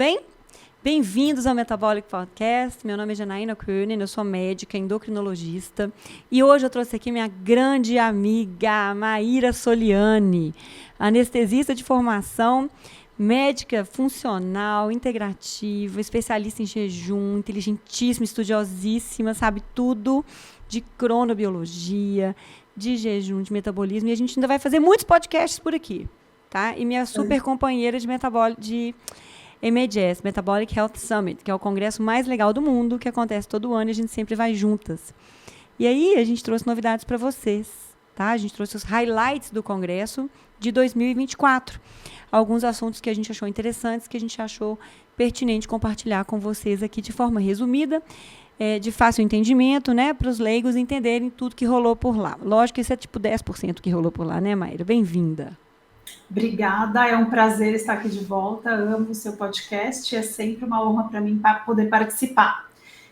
Bem, bem-vindos ao Metabolic Podcast. Meu nome é Janaína Koenen, eu sou médica endocrinologista e hoje eu trouxe aqui minha grande amiga Maíra Soliani, anestesista de formação, médica funcional, integrativa, especialista em jejum, inteligentíssima, estudiosíssima, sabe tudo de cronobiologia, de jejum, de metabolismo, e a gente ainda vai fazer muitos podcasts por aqui, tá? E minha super companheira de MHS, Metabolic Health Summit, que é o congresso mais legal do mundo, que acontece todo ano e a gente sempre vai juntas. E aí a gente trouxe novidades para vocês, tá? A gente trouxe os highlights do congresso de 2024. Alguns assuntos que a gente achou interessantes, que a gente achou pertinente compartilhar com vocês aqui de forma resumida, de fácil entendimento, né? Para os leigos entenderem tudo que rolou por lá. Lógico que isso é tipo 10% que rolou por lá, né, Maíra? Bem-vinda. Obrigada, é um prazer estar aqui de volta, amo o seu podcast, é sempre uma honra para mim poder participar.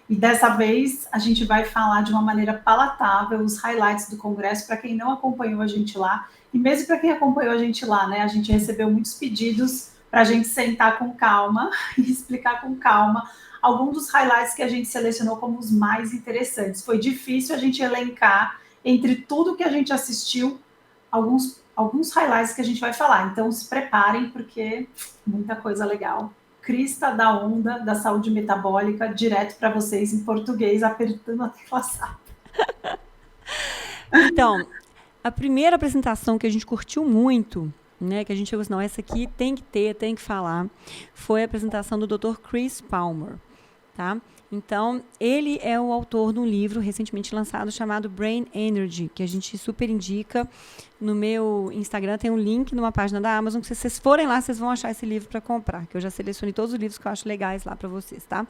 E dessa vez a gente vai falar de uma maneira palatável os highlights do congresso para quem não acompanhou a gente lá, e mesmo para quem acompanhou a gente lá, né? A gente recebeu muitos pedidos para a gente sentar com calma e explicar com calma alguns dos highlights que a gente selecionou como os mais interessantes. Foi difícil a gente elencar entre tudo que a gente assistiu, alguns highlights que a gente vai falar. Então, se preparem, porque muita coisa legal. Crista da onda da saúde metabólica, direto para vocês em português, apertando a tecla SAP. Então, a primeira apresentação que a gente curtiu muito, né, que a gente chegou assim, não, essa aqui tem que ter, tem que falar, foi a apresentação do Dr. Chris Palmer, tá? Então, ele é o autor de um livro recentemente lançado chamado Brain Energy, que a gente super indica. No meu Instagram tem um link numa página da Amazon, que se vocês forem lá, vocês vão achar esse livro para comprar, que eu já selecionei todos os livros que eu acho legais lá para vocês, tá?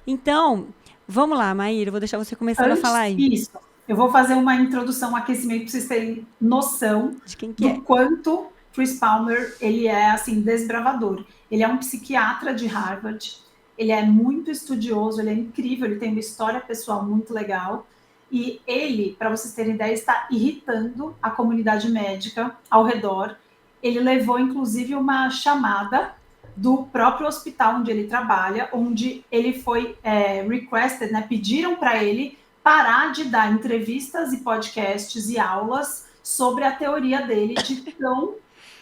Então, vamos lá, Maíra, eu vou deixar você começar a falar aí. Isso, eu vou fazer uma introdução, um aquecimento, para vocês terem noção de quem que do quanto Chris Palmer, ele é, assim, desbravador. Ele é um psiquiatra de Harvard. Ele é muito estudioso, ele é incrível, ele tem uma história pessoal muito legal. E ele, para vocês terem ideia, está irritando a comunidade médica ao redor. Ele levou, inclusive, uma chamada do próprio hospital onde ele trabalha, onde ele foi requested, né? Pediram para ele parar de dar entrevistas e podcasts e aulas sobre a teoria dele de tão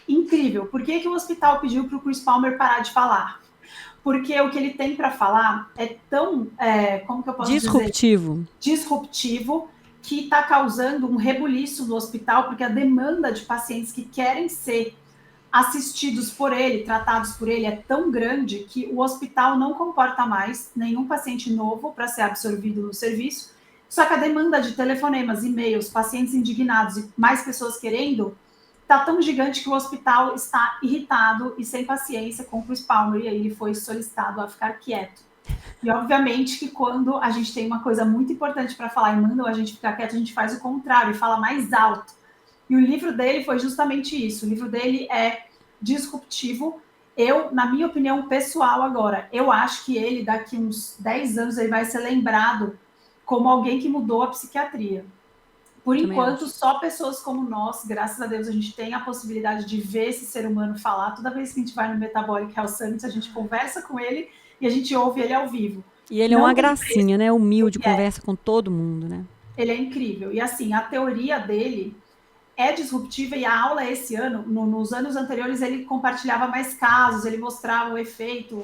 incrível. Por que o hospital pediu para o Chris Palmer parar de falar? Porque o que ele tem para falar é tão, como que eu posso dizer? Disruptivo, que está causando um rebuliço no hospital, porque a demanda de pacientes que querem ser assistidos por ele, tratados por ele, é tão grande que o hospital não comporta mais nenhum paciente novo para ser absorvido no serviço. Só que a demanda de telefonemas, e-mails, pacientes indignados e mais pessoas querendo está tão gigante que o hospital está irritado e sem paciência com o Chris Palmer, e aí ele foi solicitado a ficar quieto. E obviamente que quando a gente tem uma coisa muito importante para falar e mandam a gente ficar quieto, a gente faz o contrário e fala mais alto. E o livro dele foi justamente isso. O livro dele é disruptivo. Eu, na minha opinião pessoal agora, eu acho que ele, daqui uns 10 anos, ele vai ser lembrado como alguém que mudou a psiquiatria. Por enquanto, só pessoas como nós, graças a Deus, a gente tem a possibilidade de ver esse ser humano falar. Toda vez que a gente vai no Metabolic Health Summit, a gente conversa com ele e a gente ouve ele ao vivo. E ele é uma gracinha, né? Humilde, conversa com todo mundo, né? Ele é incrível. E assim, a teoria dele é disruptiva, e a aula esse ano, nos anos anteriores, ele compartilhava mais casos, ele mostrava o efeito,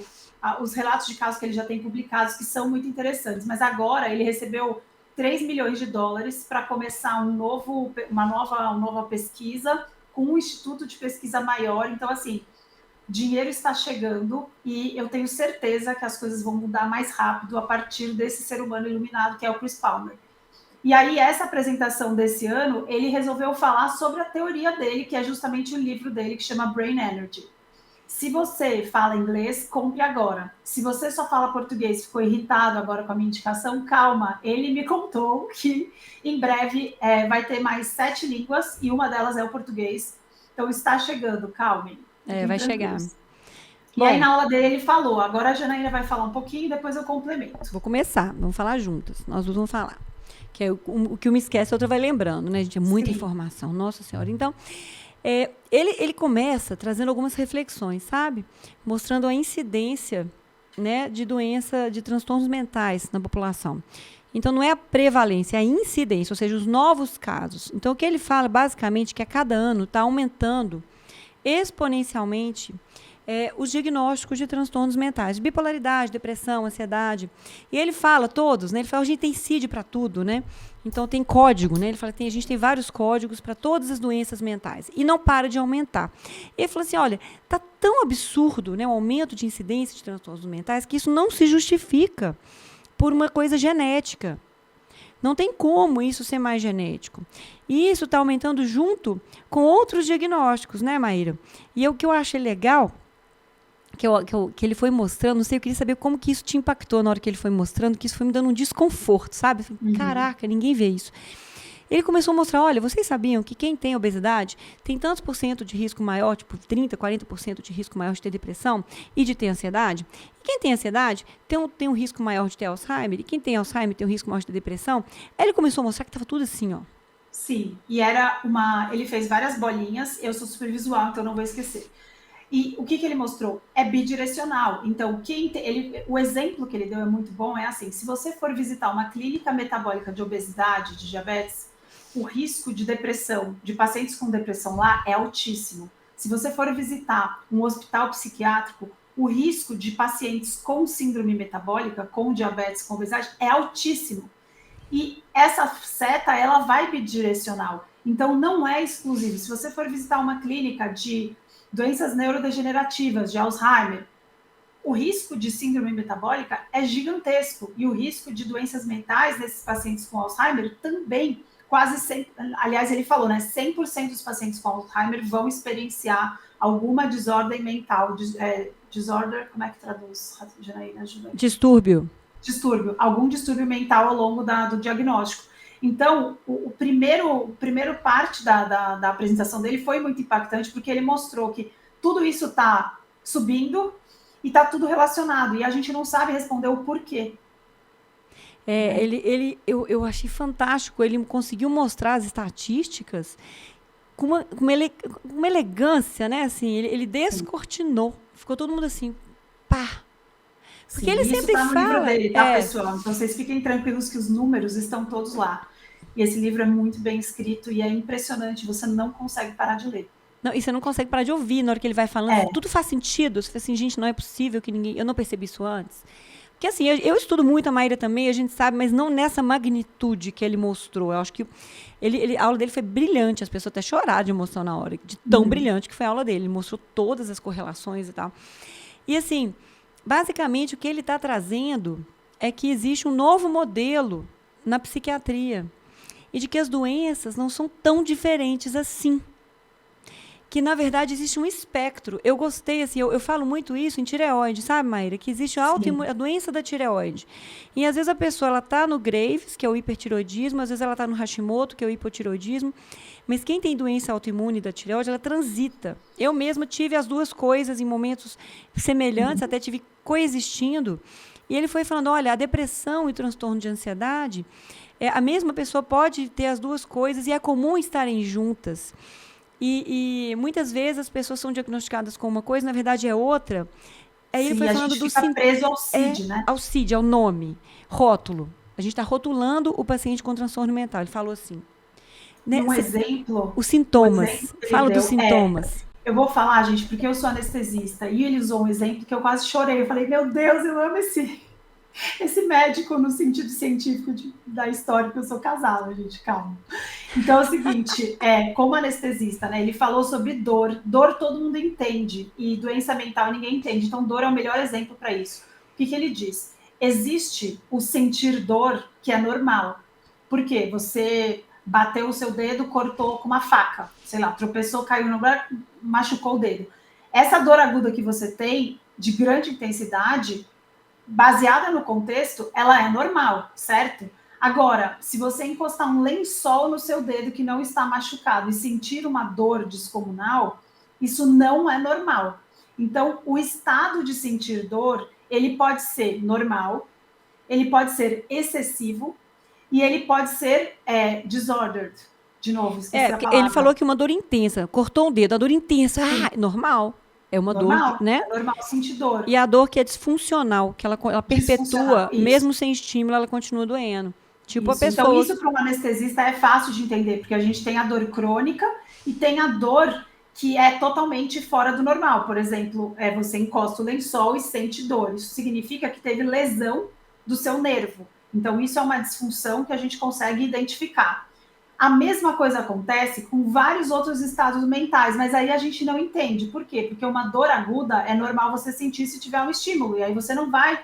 os relatos de casos que ele já tem publicados, que são muito interessantes. Mas agora ele recebeu $3 milhões para começar uma nova pesquisa com um instituto de pesquisa maior. Então, assim, dinheiro está chegando e eu tenho certeza que as coisas vão mudar mais rápido a partir desse ser humano iluminado que é o Chris Palmer. E aí, essa apresentação desse ano, ele resolveu falar sobre a teoria dele, que é justamente o livro dele, que chama Brain Energy. Se você fala inglês, compre agora. Se você só fala português, ficou irritado agora com a minha indicação, calma. Ele me contou que em breve vai ter mais 7 línguas e uma delas é o português. Então está chegando, calmem. Vai chegar. E aí na aula dele ele falou, agora a Janaína vai falar um pouquinho e depois eu complemento. Vou começar, vamos falar juntas. Nós duas vamos falar. Que é o que uma esquece, a outra vai lembrando, né, gente? É muita informação, nossa senhora. Então, Ele começa trazendo algumas reflexões, sabe? Mostrando a incidência, né, de doença, de transtornos mentais na população. Então, não é a prevalência, é a incidência, ou seja, os novos casos. Então, o que ele fala, basicamente, é que a cada ano está aumentando exponencialmente os diagnósticos de transtornos mentais, bipolaridade, depressão, ansiedade. E ele fala todos, né? Ele fala, a gente tem CID para tudo, né? Então tem código, né? Ele fala, a gente tem vários códigos para todas as doenças mentais. E não para de aumentar. Ele falou assim, olha, tá tão absurdo, né, o aumento de incidência de transtornos mentais que isso não se justifica por uma coisa genética. Não tem como isso ser mais genético. E isso está aumentando junto com outros diagnósticos, né, Maíra? E o que eu achei legal, que ele foi mostrando, não sei, eu queria saber como que isso te impactou na hora que ele foi mostrando, que isso foi me dando um desconforto, sabe? Eu falei, caraca, ninguém vê isso. Ele começou a mostrar, olha, vocês sabiam que quem tem obesidade tem tantos por cento de risco maior, tipo 30%, 40% de risco maior de ter depressão e de ter ansiedade? E quem tem ansiedade tem um risco maior de ter Alzheimer, e quem tem Alzheimer tem um risco maior de ter depressão. Aí ele começou a mostrar que estava tudo assim, ó. Sim, e ele fez várias bolinhas, eu sou super visual, então não vou esquecer. E o que ele mostrou? É bidirecional. Então, o exemplo que ele deu é muito bom, é assim, se você for visitar uma clínica metabólica de obesidade, de diabetes, o risco de depressão, de pacientes com depressão lá é altíssimo. Se você for visitar um hospital psiquiátrico, o risco de pacientes com síndrome metabólica, com diabetes, com obesidade, é altíssimo. E essa seta, ela vai bidirecional. Então, não é exclusivo. Se você for visitar uma clínica de doenças neurodegenerativas, de Alzheimer, o risco de síndrome metabólica é gigantesco. E o risco de doenças mentais desses pacientes com Alzheimer também. Quase 100%, aliás, ele falou, né? 100% dos pacientes com Alzheimer vão experienciar alguma desordem mental. Disorder, como é que traduz? Janaína, Distúrbio. Algum distúrbio mental ao longo do diagnóstico. Então, o primeiro parte da apresentação dele foi muito impactante, porque ele mostrou que tudo isso está subindo e está tudo relacionado, e a gente não sabe responder o porquê. Eu achei fantástico, ele conseguiu mostrar as estatísticas com uma elegância, né? Assim, ele descortinou, ficou todo mundo assim, pá. Porque ele sempre tá no fala... livro dele, tá, pessoal? Então, vocês fiquem tranquilos que os números estão todos lá. E esse livro é muito bem escrito e é impressionante, você não consegue parar de ler. Não, e você não consegue parar de ouvir na hora que ele vai falando. Tudo faz sentido. Você fala assim, gente, não é possível que ninguém... Eu não percebi isso antes. Porque assim, eu estudo muito a Maíra também, a gente sabe, mas não nessa magnitude que ele mostrou. Eu acho que a aula dele foi brilhante, as pessoas até choraram de emoção na hora, de tão brilhante que foi a aula dele. Ele mostrou todas as correlações e tal. E assim, basicamente o que ele está trazendo é que existe um novo modelo na psiquiatria e de que as doenças não são tão diferentes assim. Que, na verdade, existe um espectro. Eu gostei, assim, eu falo muito isso em tireoide, sabe, Maíra? Que existe a doença da tireoide. E, às vezes, a pessoa está no Graves, que é o hipertiroidismo, às vezes ela está no Hashimoto, que é o hipotiroidismo, mas quem tem doença autoimune da tireoide, ela transita. Eu mesma tive as duas coisas em momentos semelhantes, até tive coexistindo. E ele foi falando, olha, a depressão e transtorno de ansiedade, a mesma pessoa pode ter as duas coisas e é comum estarem juntas. E muitas vezes as pessoas são diagnosticadas com uma coisa, na verdade é outra. Aí ele foi falando do preso ao CID, né? Ao CID, ao nome, rótulo. A gente está rotulando o paciente com transtorno mental. Ele falou assim. Né, exemplo. Os sintomas. Fala dos sintomas. Eu vou falar, gente, porque eu sou anestesista. E ele usou um exemplo que eu quase chorei. Eu falei, meu Deus, eu amo esse médico no sentido científico da história, que eu sou casada, gente, calma. Então é o seguinte, como anestesista, né, ele falou sobre dor. Dor todo mundo entende, e doença mental ninguém entende. Então dor é o melhor exemplo para isso. O que ele diz? Existe o sentir dor que é normal. Por quê? Você bateu o seu dedo, cortou com uma faca, sei lá, tropeçou, caiu no lugar, machucou o dedo. Essa dor aguda que você tem, de grande intensidade, baseada no contexto, ela é normal, certo? Agora, se você encostar um lençol no seu dedo que não está machucado e sentir uma dor descomunal, isso não é normal. Então, o estado de sentir dor, ele pode ser normal, ele pode ser excessivo e ele pode ser disordered, De novo, esqueci a Porque palavra. ele falou que uma dor intensa, cortou um dedo, a dor intensa, normal. É uma Normal, dor, né? é normal sentir dor. E a dor que é disfuncional, que ela perpetua, Isso. mesmo sem estímulo, ela continua doendo. Tipo a Isso. pessoa... Então, isso para um anestesista é fácil de entender, porque a gente tem a dor crônica e tem a dor que é totalmente fora do normal. Por exemplo, você encosta o lençol e sente dor. Isso significa que teve lesão do seu nervo. Então, isso é uma disfunção que a gente consegue identificar. A mesma coisa acontece com vários outros estados mentais, mas aí a gente não entende. Por quê? Porque uma dor aguda é normal você sentir se tiver um estímulo, e aí você não vai...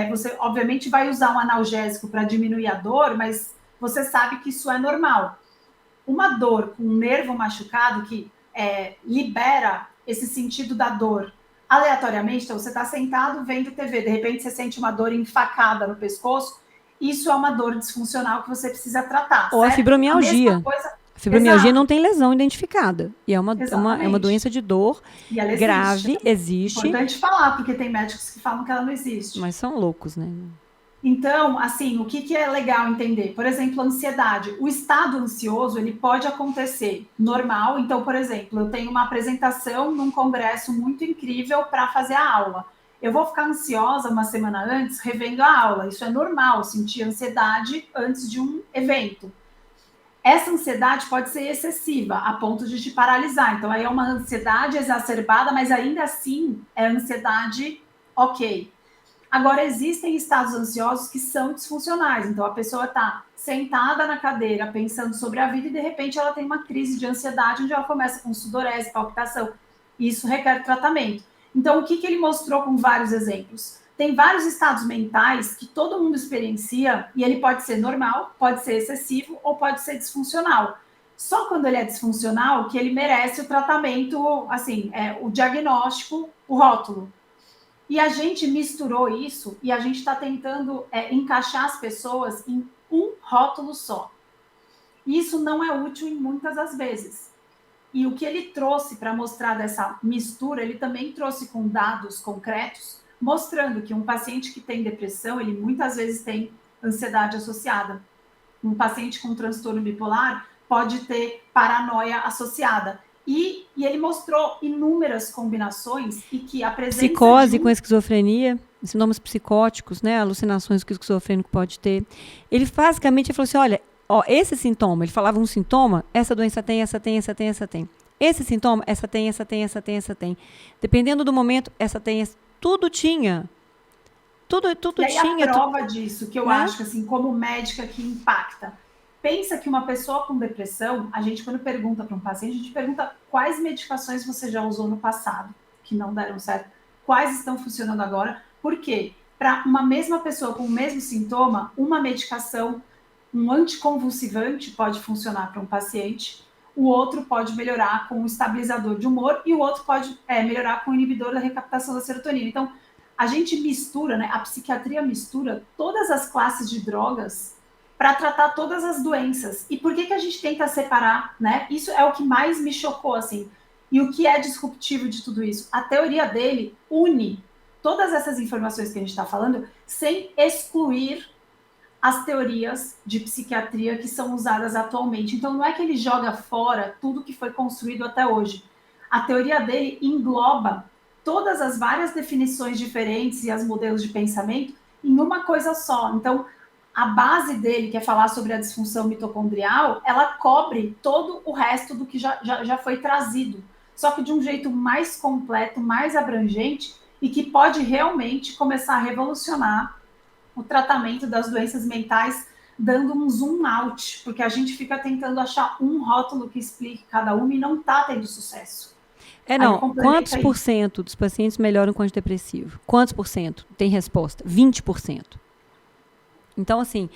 você, obviamente, vai usar um analgésico para diminuir a dor, mas você sabe que isso é normal. Uma dor com um nervo machucado que libera esse sentido da dor aleatoriamente, então você está sentado vendo TV, de repente você sente uma dor enfacada no pescoço, isso é uma dor disfuncional que você precisa tratar. Ou certo? A fibromialgia. A fibromialgia não tem lesão identificada. E é uma doença de dor grave, existe. É importante falar, porque tem médicos que falam que ela não existe. Mas são loucos, né? Então, assim, o que é legal entender? Por exemplo, ansiedade. O estado ansioso, ele pode acontecer normal. Então, por exemplo, eu tenho uma apresentação num congresso muito incrível para fazer a aula. Eu vou ficar ansiosa uma semana antes, revendo a aula. Isso é normal, sentir ansiedade antes de um evento. Essa ansiedade pode ser excessiva, a ponto de te paralisar. Então, aí é uma ansiedade exacerbada, mas ainda assim é ansiedade ok. Agora, existem estados ansiosos que são disfuncionais. Então, a pessoa está sentada na cadeira, pensando sobre a vida, e de repente ela tem uma crise de ansiedade, onde ela começa com sudorese, palpitação. Isso requer tratamento. Então, o que ele mostrou com vários exemplos? Tem vários estados mentais que todo mundo experiencia, e ele pode ser normal, pode ser excessivo ou pode ser disfuncional. Só quando ele é disfuncional que ele merece o tratamento, assim, o diagnóstico, o rótulo. E a gente misturou isso e a gente está tentando encaixar as pessoas em um rótulo só. Isso não é útil em muitas das vezes. E o que ele trouxe para mostrar dessa mistura, ele também trouxe com dados concretos, mostrando que um paciente que tem depressão, ele muitas vezes tem ansiedade associada. Um paciente com transtorno bipolar pode ter paranoia associada. E ele mostrou inúmeras combinações e que a presença psicose com esquizofrenia, sintomas psicóticos, né, alucinações que o esquizofrênico pode ter. Ele basicamente falou assim, olha, esse sintoma, ele falava um sintoma, essa doença tem, essa tem, essa tem, essa tem. Esse sintoma, essa tem, essa tem, essa tem, essa tem. Dependendo do momento, essa tem, tudo tinha. Tudo e aí tinha. A prova disso, que eu acho, assim, como médica que impacta. Pensa que uma pessoa com depressão, a gente quando pergunta para um paciente, a gente pergunta quais medicações você já usou no passado, que não deram certo, quais estão funcionando agora. Por quê? Para uma mesma pessoa com o mesmo sintoma, uma medicação, um anticonvulsivante pode funcionar para um paciente, o outro pode melhorar com um estabilizador de humor e o outro pode melhorar com o inibidor da recaptação da serotonina. Então, a gente mistura, né? A psiquiatria mistura todas as classes de drogas para tratar todas as doenças. E por que a gente tenta separar, né? Isso é o que mais me chocou, assim. E o que é disruptivo de tudo isso? A teoria dele une todas essas informações que a gente está falando sem excluir as teorias de psiquiatria que são usadas atualmente. Então, não é que ele joga fora tudo que foi construído até hoje. A teoria dele engloba todas as várias definições diferentes e os modelos de pensamento em uma coisa só. Então, a base dele, que é falar sobre a disfunção mitocondrial, ela cobre todo o resto do que já foi trazido, só que de um jeito mais completo, mais abrangente, e que pode realmente começar a revolucionar o tratamento das doenças mentais, dando um zoom out, porque a gente fica tentando achar um rótulo que explique cada uma e não está tendo sucesso. Quantos por cento dos pacientes melhoram com antidepressivo? Quantos por cento? Tem resposta. 20%. Então, assim,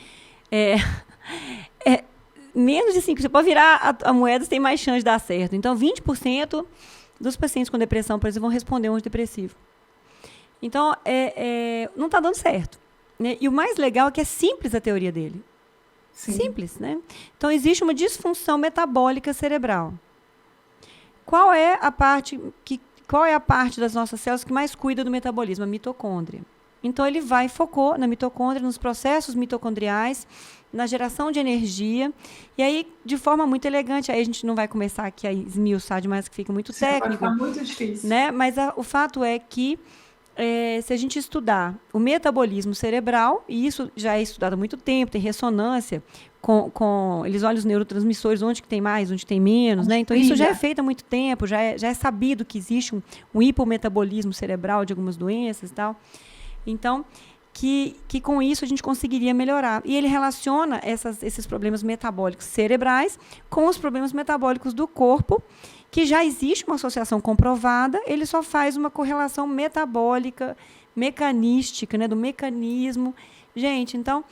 menos de 5%. Você pode virar a moeda, você tem mais chance de dar certo. Então, 20% dos pacientes com depressão, por exemplo, vão responder um antidepressivo. Então, não está dando certo. Né? E o mais legal é que é simples a teoria dele. Sim. Simples, né? Então, existe uma disfunção metabólica cerebral. Qual é a parte das nossas células que mais cuida do metabolismo? A mitocôndria. Então, ele focou na mitocôndria, nos processos mitocondriais, na geração de energia, e aí, de forma muito elegante, aí a gente não vai começar aqui a esmiuçar demais, que fica muito técnico. Vai ficar muito difícil. Né? Mas o fato é que, se a gente estudar o metabolismo cerebral, e isso já é estudado há muito tempo, tem ressonância, eles olham os neurotransmissores, onde que tem mais, onde tem menos, né? Então, isso já é feito há muito tempo, já é sabido que existe um hipometabolismo cerebral de algumas doenças e tal. Então, que com isso a gente conseguiria melhorar. E ele relaciona esses problemas metabólicos cerebrais com os problemas metabólicos do corpo, que já existe uma associação comprovada, ele só faz uma correlação metabólica, mecanística, né, do mecanismo. Gente, então,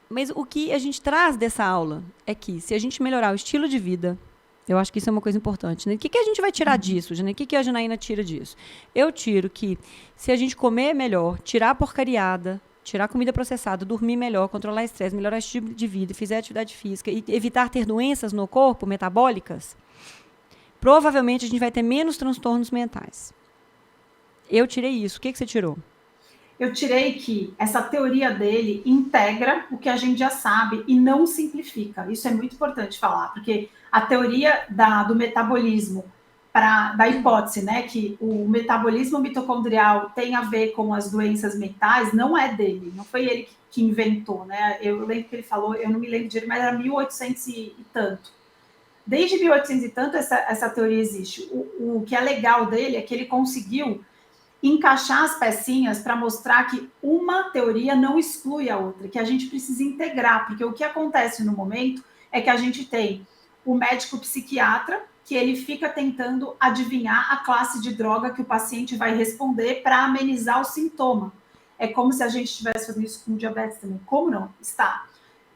mas o que a gente traz dessa aula é que, se a gente melhorar o estilo de vida, eu acho que isso é uma coisa importante, né? O que a gente vai tirar disso, Janaína? O que a Janaína tira disso? Eu tiro que, se a gente comer melhor, tirar a porcariada, tirar comida processada, dormir melhor, controlar estresse, melhorar o estilo de vida, fizer atividade física e evitar ter doenças no corpo, metabólicas, provavelmente a gente vai ter menos transtornos mentais. Eu tirei isso. O que você tirou? Eu tirei que essa teoria dele integra o que a gente já sabe e não simplifica. Isso é muito importante falar, porque a teoria do metabolismo, da hipótese, né, que o metabolismo mitocondrial tem a ver com as doenças mentais, não é dele, não foi ele que inventou, né? Eu lembro que ele falou, eu não me lembro direito, mas era 1800 e tanto. Desde 1800 e tanto essa teoria existe. O que é legal dele é que ele conseguiu encaixar as pecinhas para mostrar que uma teoria não exclui a outra, que a gente precisa integrar, porque o que acontece no momento é que a gente tem o médico psiquiatra, que ele fica tentando adivinhar a classe de droga que o paciente vai responder para amenizar o sintoma. É como se a gente estivesse fazendo isso com diabetes também. Como não? Está.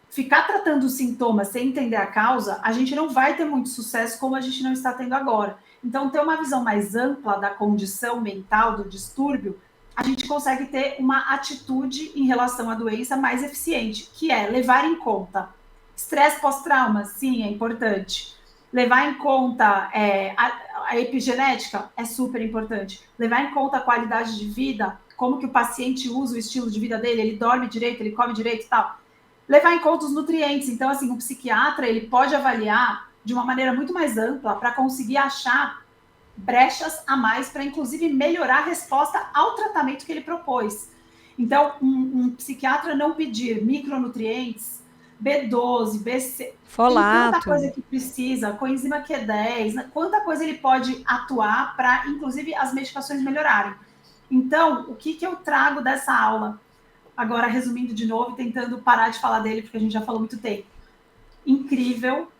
Ficar tratando os sintomas sem entender a causa, a gente não vai ter muito sucesso como a gente não está tendo agora. Então, ter uma visão mais ampla da condição mental, do distúrbio, a gente consegue ter uma atitude em relação à doença mais eficiente, que é levar em conta estresse pós-trauma, sim, é importante. Levar em conta a epigenética é super importante. Levar em conta a qualidade de vida, como que o paciente usa o estilo de vida dele, ele dorme direito, ele come direito e tal. Levar em conta os nutrientes. Então, assim, o psiquiatra, ele pode avaliar de uma maneira muito mais ampla para conseguir achar brechas a mais para, inclusive, melhorar a resposta ao tratamento que ele propôs. Então, um psiquiatra não pedir micronutrientes, B12, BC, folato, tem tanta coisa que precisa, coenzima Q10, né? Quanta coisa ele pode atuar para, inclusive, as medicações melhorarem. Então, o que eu trago dessa aula? Agora, resumindo de novo, tentando parar de falar dele, porque a gente já falou muito tempo. Incrível,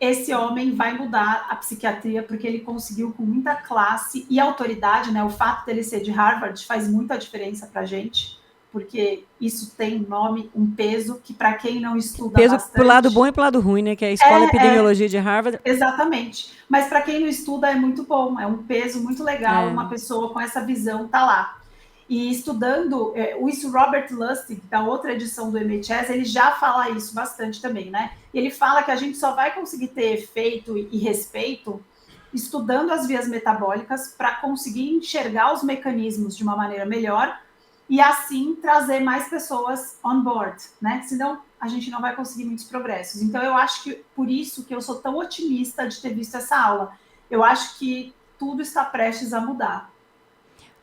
esse homem vai mudar a psiquiatria, porque ele conseguiu com muita classe e autoridade, né? O fato dele ser de Harvard faz muita diferença para a gente, porque isso tem um nome, um peso, que para quem não estuda peso bastante... pro lado bom e pro lado ruim, né? Que é a Escola de Epidemiologia de Harvard. Exatamente. Mas para quem não estuda é muito bom, é um peso muito legal, uma pessoa com essa visão tá lá. E estudando, isso Robert Lustig, da outra edição do MHS, ele já fala isso bastante também, né? Ele fala que a gente só vai conseguir ter efeito e respeito estudando as vias metabólicas para conseguir enxergar os mecanismos de uma maneira melhor e assim trazer mais pessoas on board, né? Senão a gente não vai conseguir muitos progressos. Então eu acho que por isso que eu sou tão otimista de ter visto essa aula. Eu acho que tudo está prestes a mudar.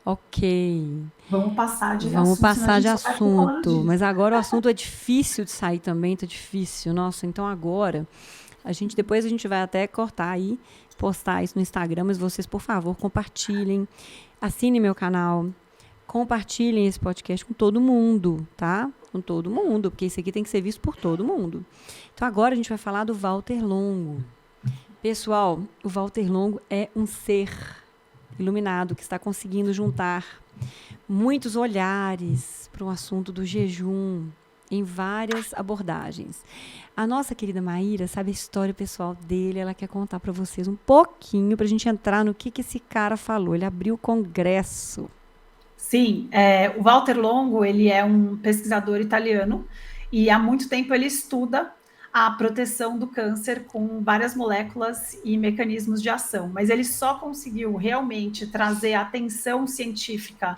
Ok. Vamos passar de assunto. Mas agora o assunto é difícil de sair também, tá difícil. Nossa, então agora depois a gente vai até cortar aí, postar isso no Instagram, mas vocês, por favor, compartilhem, assinem meu canal, compartilhem esse podcast com todo mundo, tá? Com todo mundo, porque isso aqui tem que ser visto por todo mundo. Então agora a gente vai falar do Walter Longo. Pessoal, o Walter Longo é um ser iluminado que está conseguindo juntar muitos olhares para o assunto do jejum em várias abordagens. A nossa querida Maíra sabe a história pessoal dele, ela quer contar para vocês um pouquinho para a gente entrar no que esse cara falou. Ele abriu o congresso. Sim, o Walter Longo, ele é um pesquisador italiano e há muito tempo ele estuda a proteção do câncer com várias moléculas e mecanismos de ação, mas ele só conseguiu realmente trazer a atenção científica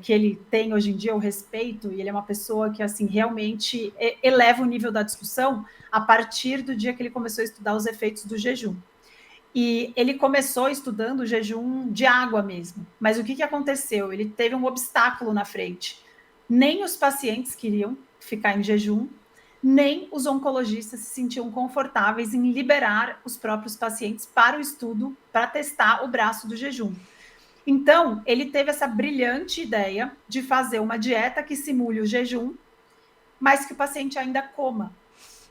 que ele tem hoje em dia, o respeito, e ele é uma pessoa que assim realmente eleva o nível da discussão a partir do dia que ele começou a estudar os efeitos do jejum. E ele começou estudando o jejum de água mesmo. Mas o que aconteceu? Ele teve um obstáculo na frente. Nem os pacientes queriam ficar em jejum, nem os oncologistas se sentiam confortáveis em liberar os próprios pacientes para o estudo, para testar o braço do jejum. Então, ele teve essa brilhante ideia de fazer uma dieta que simule o jejum, mas que o paciente ainda coma.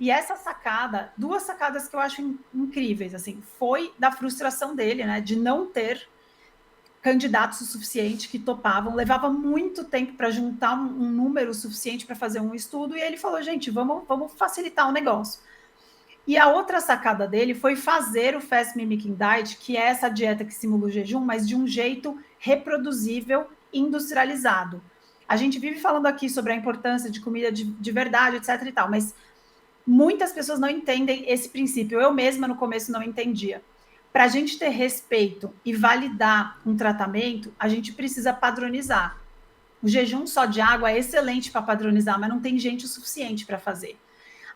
E essa sacada, duas sacadas que eu acho incríveis, assim, foi da frustração dele, né, de não ter candidatos o suficiente que topavam, levava muito tempo para juntar um número suficiente para fazer um estudo, e ele falou, gente, vamos facilitar o negócio. E a outra sacada dele foi fazer o Fast Mimicking Diet, que é essa dieta que simula o jejum, mas de um jeito reproduzível, industrializado. A gente vive falando aqui sobre a importância de comida de verdade, etc e tal, mas muitas pessoas não entendem esse princípio. Eu mesma, no começo, não entendia. Para a gente ter respeito e validar um tratamento, a gente precisa padronizar. O jejum só de água é excelente para padronizar, mas não tem gente o suficiente para fazer.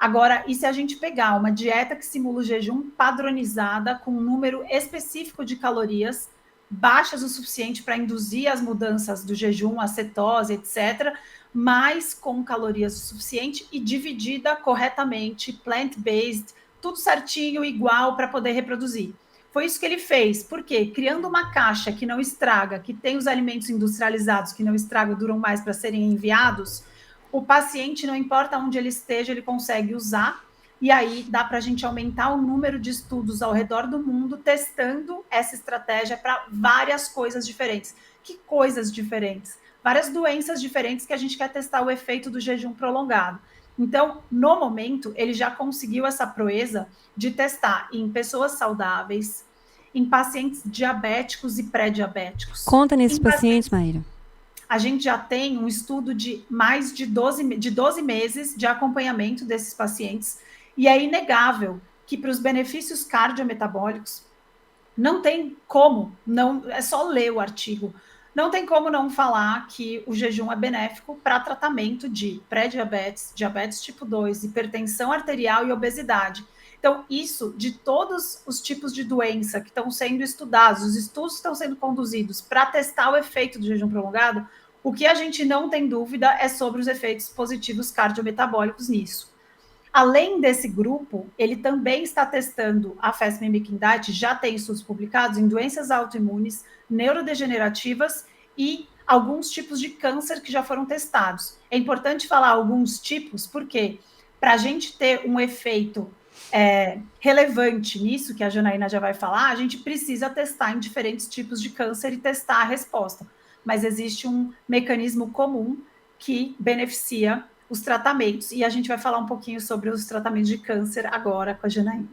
Agora, e se a gente pegar uma dieta que simula o jejum padronizada, com um número específico de calorias, baixas o suficiente para induzir as mudanças do jejum, a cetose, etc., mas com calorias o suficiente e dividida corretamente, plant-based, tudo certinho, igual, para poder reproduzir. Foi isso que ele fez. Por quê? Criando uma caixa que não estraga, que tem os alimentos industrializados que não estragam, duram mais para serem enviados, o paciente, não importa onde ele esteja, ele consegue usar, e aí dá para a gente aumentar o número de estudos ao redor do mundo testando essa estratégia para várias coisas diferentes. Que coisas diferentes? Várias doenças diferentes que a gente quer testar o efeito do jejum prolongado. Então, no momento, ele já conseguiu essa proeza de testar em pessoas saudáveis, em pacientes diabéticos e pré-diabéticos. Conta nesses pacientes, Maíra. A gente já tem um estudo de mais de 12 meses de acompanhamento desses pacientes, e é inegável que para os benefícios cardiometabólicos não tem como, não, é só ler o artigo, não tem como não falar que o jejum é benéfico para tratamento de pré-diabetes, diabetes tipo 2, hipertensão arterial e obesidade. Então, isso, de todos os tipos de doença que estão sendo estudados, os estudos que estão sendo conduzidos para testar o efeito do jejum prolongado, o que a gente não tem dúvida é sobre os efeitos positivos cardiometabólicos nisso. Além desse grupo, ele também está testando a Fast Mimicking Diet, já tem estudos publicados em doenças autoimunes, neurodegenerativas e alguns tipos de câncer que já foram testados. É importante falar alguns tipos, porque para a gente ter um efeito relevante nisso, que a Janaína já vai falar, a gente precisa testar em diferentes tipos de câncer e testar a resposta. Mas existe um mecanismo comum que beneficia os tratamentos, e a gente vai falar um pouquinho sobre os tratamentos de câncer agora com a Janaína.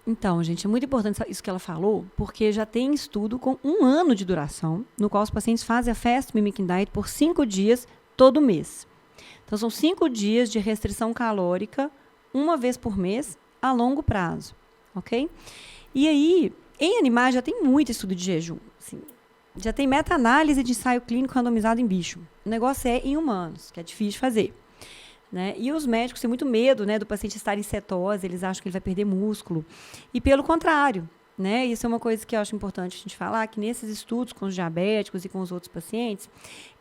Então, gente, é muito importante isso que ela falou, porque já tem estudo com 1 ano de duração, no qual os pacientes fazem a Fast Mimicking Diet por 5 dias todo mês. Então, são 5 dias de restrição calórica, uma vez por mês, a longo prazo, ok? E aí, em animais já tem muito estudo de jejum, assim, já tem meta-análise de ensaio clínico randomizado em bicho. O negócio é em humanos, que é difícil de fazer. Né? E os médicos têm muito medo, né, do paciente estar em cetose, eles acham que ele vai perder músculo. E pelo contrário, né, isso é uma coisa que eu acho importante a gente falar, que nesses estudos com os diabéticos e com os outros pacientes,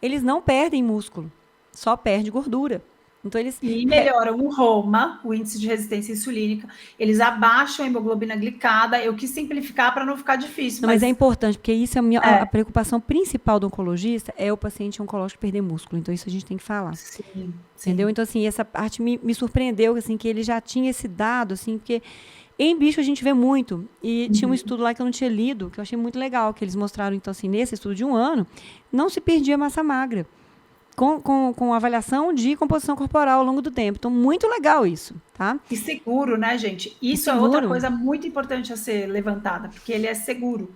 eles não perdem músculo, só perdem gordura. Então, eles melhoram o ROMA, o índice de resistência insulínica, eles abaixam a hemoglobina glicada. Eu quis simplificar para não ficar difícil. Não, mas é importante, porque isso é a preocupação principal do oncologista, é o paciente oncológico perder músculo. Então, isso a gente tem que falar. Sim, entendeu? Então, assim, essa parte me surpreendeu, assim, que ele já tinha esse dado, assim, porque em bicho a gente vê muito. E tinha um estudo lá que eu não tinha lido, que eu achei muito legal, que eles mostraram, então, assim, nesse estudo de 1 ano, não se perdia massa magra. Com avaliação de composição corporal ao longo do tempo. Então, muito legal isso, tá? E seguro, né, gente? Isso é outra coisa muito importante a ser levantada, porque ele é seguro.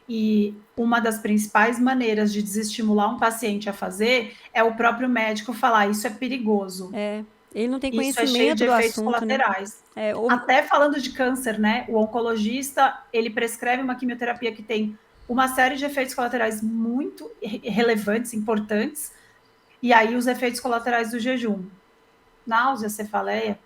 E uma das principais maneiras de desestimular um paciente a fazer é o próprio médico falar, isso é perigoso. Ele não tem Isso é cheio conhecimento de do efeitos assunto, né? colaterais. Até falando de câncer, né? O oncologista, ele prescreve uma quimioterapia que tem uma série de efeitos colaterais muito relevantes, importantes, e aí os efeitos colaterais do jejum. Náusea, cefaleia.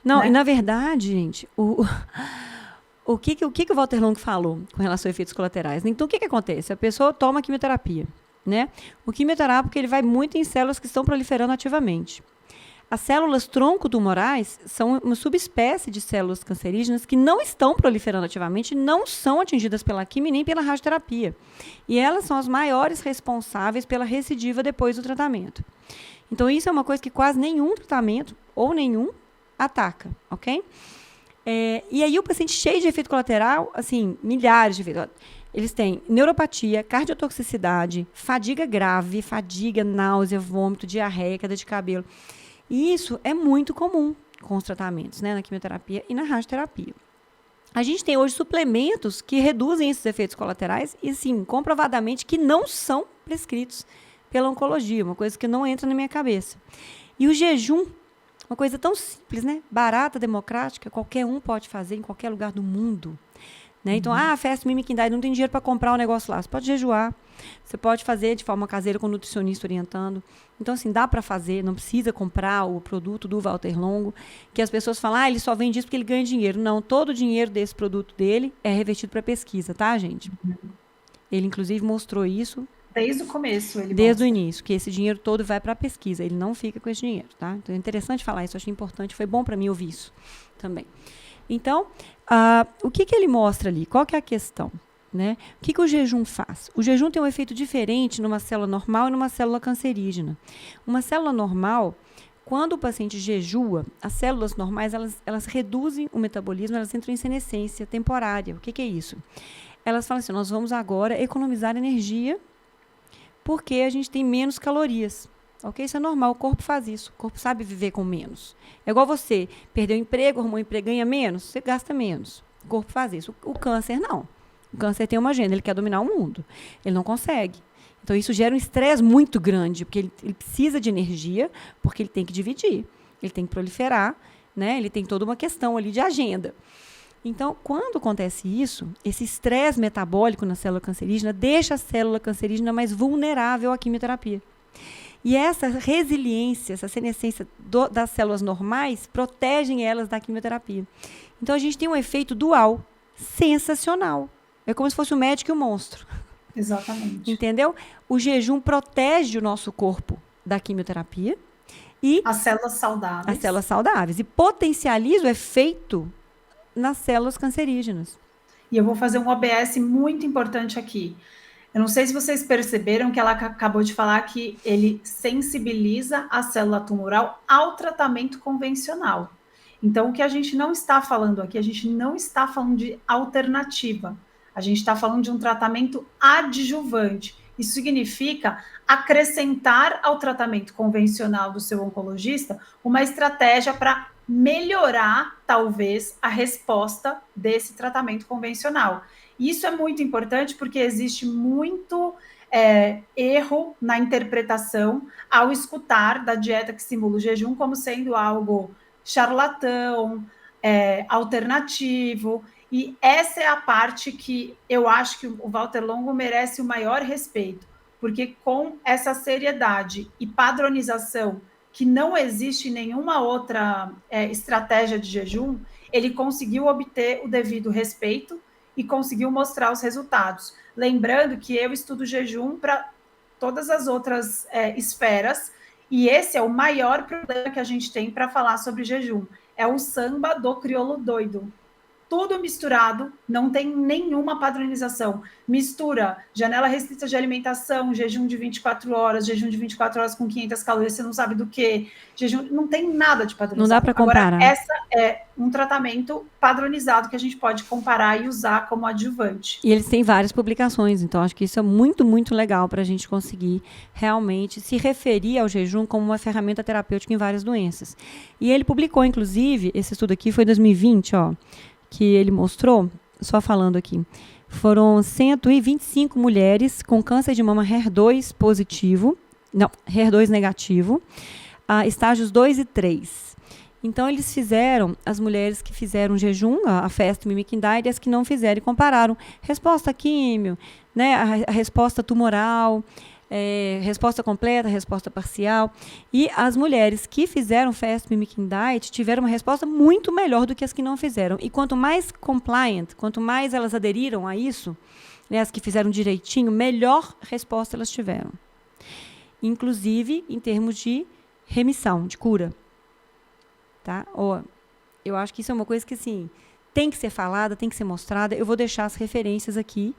Não, né? E na verdade, gente, o que o Walter Long falou com relação a efeitos colaterais? Então, o que acontece? A pessoa toma quimioterapia, né? O quimioterápico, ele vai muito em células que estão proliferando ativamente. As células tronco-tumorais são uma subespécie de células cancerígenas que não estão proliferando ativamente, não são atingidas pela quimio nem pela radioterapia. E elas são as maiores responsáveis pela recidiva depois do tratamento. Então, isso é uma coisa que quase nenhum tratamento, ou nenhum, ataca, ok? E aí o paciente cheio de efeito colateral, assim, milhares de efeitos. Eles têm neuropatia, cardiotoxicidade, fadiga grave, fadiga, náusea, vômito, diarreia, queda de cabelo. E isso é muito comum com os tratamentos, né, na quimioterapia e na radioterapia. A gente tem hoje suplementos que reduzem esses efeitos colaterais e, sim, comprovadamente que não são prescritos pela oncologia, uma coisa que não entra na minha cabeça. E o jejum, uma coisa tão simples, né, barata, democrática, qualquer um pode fazer em qualquer lugar do mundo. Né? Então, festa mimiquindade, não tem dinheiro para comprar o negócio lá. Você pode jejuar, você pode fazer de forma caseira com o nutricionista orientando. Então, assim, dá para fazer, não precisa comprar o produto do Walter Longo, que as pessoas falam, ele só vende isso porque ele ganha dinheiro. Não, todo o dinheiro desse produto dele é revertido para pesquisa, tá, gente? Ele, inclusive, mostrou isso. Desde o começo, Desde o início, que esse dinheiro todo vai para a pesquisa, ele não fica com esse dinheiro, tá? Então, é interessante falar isso, eu achei importante, foi bom para mim ouvir isso também. Então, o que ele mostra ali? Qual que é a questão? Né? O que o jejum faz? O jejum tem um efeito diferente numa célula normal e numa célula cancerígena. Uma célula normal, quando o paciente jejua, as células normais, elas reduzem o metabolismo, elas entram em senescência temporária. O que é isso? Elas falam assim, nós vamos agora economizar energia porque a gente tem menos calorias. Ok? Isso é normal, o corpo faz isso. O corpo sabe viver com menos. É igual você, perdeu o emprego, arrumou um emprego, ganha menos, você gasta menos. O corpo faz isso. O câncer, não. O câncer tem uma agenda, ele quer dominar o mundo. Ele não consegue. Então, isso gera um estresse muito grande, porque ele precisa de energia, porque ele tem que dividir. Ele tem que proliferar, né? Ele tem toda uma questão ali de agenda. Então, quando acontece isso, esse estresse metabólico na célula cancerígena deixa a célula cancerígena mais vulnerável à quimioterapia. E essa resiliência, essa senescência das células normais, protegem elas da quimioterapia. Então, a gente tem um efeito dual sensacional. É como se fosse o médico e o monstro. Exatamente. Entendeu? O jejum protege o nosso corpo da quimioterapia e as células saudáveis. As células saudáveis. E potencializa o efeito nas células cancerígenas. E eu vou fazer um OBS muito importante aqui. Eu não sei se vocês perceberam que ela acabou de falar que ele sensibiliza a célula tumoral ao tratamento convencional. Então, o que a gente não está falando aqui, a gente não está falando de alternativa. A gente está falando de um tratamento adjuvante. Isso significa acrescentar ao tratamento convencional do seu oncologista uma estratégia para melhorar, talvez, a resposta desse tratamento convencional. Isso é muito importante porque existe muito erro na interpretação ao escutar da dieta que simula o jejum como sendo algo charlatão, alternativo. E essa é a parte que eu acho que o Walter Longo merece o maior respeito, porque com essa seriedade e padronização que não existe em nenhuma outra estratégia de jejum, ele conseguiu obter o devido respeito e conseguiu mostrar os resultados. Lembrando que eu estudo jejum para todas as outras esferas, e esse é o maior problema que a gente tem para falar sobre jejum. É o samba do crioulo doido. Tudo misturado, não tem nenhuma padronização. Mistura janela restrita de alimentação, jejum de 24 horas, jejum de 24 horas com 500 calorias, você não sabe do que, jejum, não tem nada de padronizado. Não dá para comparar. Agora, essa é um tratamento padronizado que a gente pode comparar e usar como adjuvante. E eles têm várias publicações, então acho que isso é muito, muito legal para a gente conseguir realmente se referir ao jejum como uma ferramenta terapêutica em várias doenças. E ele publicou, inclusive, esse estudo aqui foi em 2020, que ele mostrou, só falando aqui, foram 125 mulheres com câncer de mama HER2 positivo, não, HER2 negativo, estágios 2 e 3. Então, eles fizeram, as mulheres que fizeram jejum, a Fast Mimicking Diet, e as que não fizeram, e compararam resposta à químio, né, a resposta tumoral, resposta completa, resposta parcial. E as mulheres que fizeram Fast Mimicking Diet tiveram uma resposta muito melhor do que as que não fizeram. E quanto mais compliant, quanto mais elas aderiram a isso, né, as que fizeram direitinho, melhor resposta elas tiveram. Inclusive em termos de remissão, de cura. Tá? Eu acho que isso é uma coisa que, assim, tem que ser falada, tem que ser mostrada. Eu vou deixar as referências aqui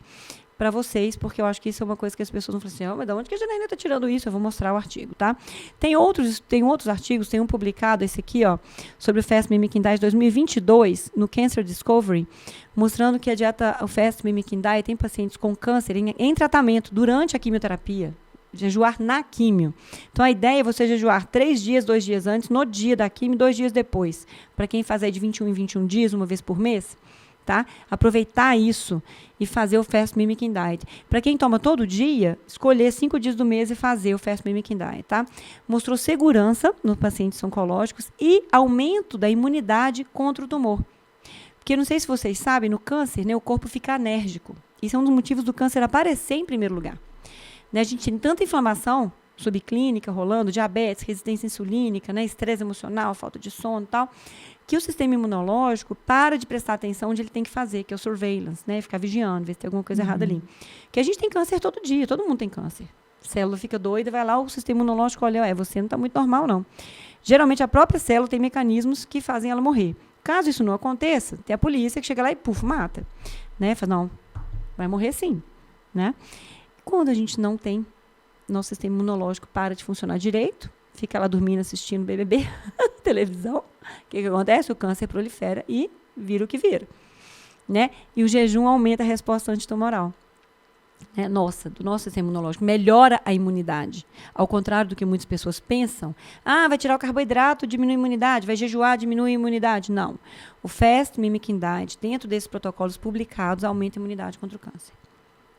para vocês, porque eu acho que isso é uma coisa que as pessoas vão falar assim, mas de onde que a Janaína está tirando isso? Eu vou mostrar o artigo, tá? Tem outros artigos, tem um publicado, esse aqui, ó, sobre o Fast Mimicking Diet 2022, no Cancer Discovery, mostrando que a dieta, o Fast Mimicking Diet tem pacientes com câncer em tratamento durante a quimioterapia. Jejuar na químio. Então, a ideia é você jejuar 3 dias, 2 dias antes, no dia da químio, 2 dias depois. Para quem faz aí de 21 em 21 dias, uma vez por mês, tá? Aproveitar isso e fazer o Fast Mimicking Diet. Para quem toma todo dia, escolher 5 dias do mês e fazer o Fast Mimicking Diet, tá? Mostrou segurança nos pacientes oncológicos e aumento da imunidade contra o tumor. Porque, não sei se vocês sabem, no câncer, né, o corpo fica enérgico. Isso é um dos motivos do câncer aparecer em primeiro lugar. Né, a gente tem tanta inflamação subclínica rolando, diabetes, resistência insulínica, né, estresse emocional, falta de sono e tal, que o sistema imunológico para de prestar atenção onde ele tem que fazer, que é o surveillance, né, ficar vigiando, ver se tem alguma coisa errada ali. Que a gente tem câncer todo dia, todo mundo tem câncer. A célula fica doida, vai lá, o sistema imunológico olha, você não está muito normal, não. Geralmente, a própria célula tem mecanismos que fazem ela morrer. Caso isso não aconteça, tem a polícia que chega lá e, mata. Né, fala, não, vai morrer sim, né. Quando a gente não tem, nosso sistema imunológico para de funcionar direito, fica lá dormindo, assistindo BBB, televisão, o que acontece? O câncer prolifera e vira o que vira. Né? E o jejum aumenta a resposta antitumoral. Né? Do nosso sistema imunológico, melhora a imunidade. Ao contrário do que muitas pessoas pensam, vai tirar o carboidrato, diminui a imunidade, vai jejuar, diminui a imunidade. Não. O Fast Mimicking Diet, dentro desses protocolos publicados, aumenta a imunidade contra o câncer.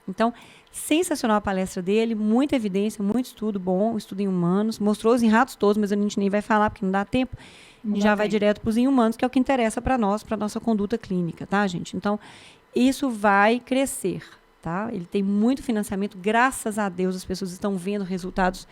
Então, sensacional a palestra dele, muita evidência, muito estudo bom, estudo em humanos, mostrou os em ratos todos, mas a gente nem vai falar porque não dá tempo, e já vai direto para os em humanos, que é o que interessa para nós, para a nossa conduta clínica, tá, gente? Então, isso vai crescer, tá? Ele tem muito financiamento, graças a Deus, as pessoas estão vendo resultados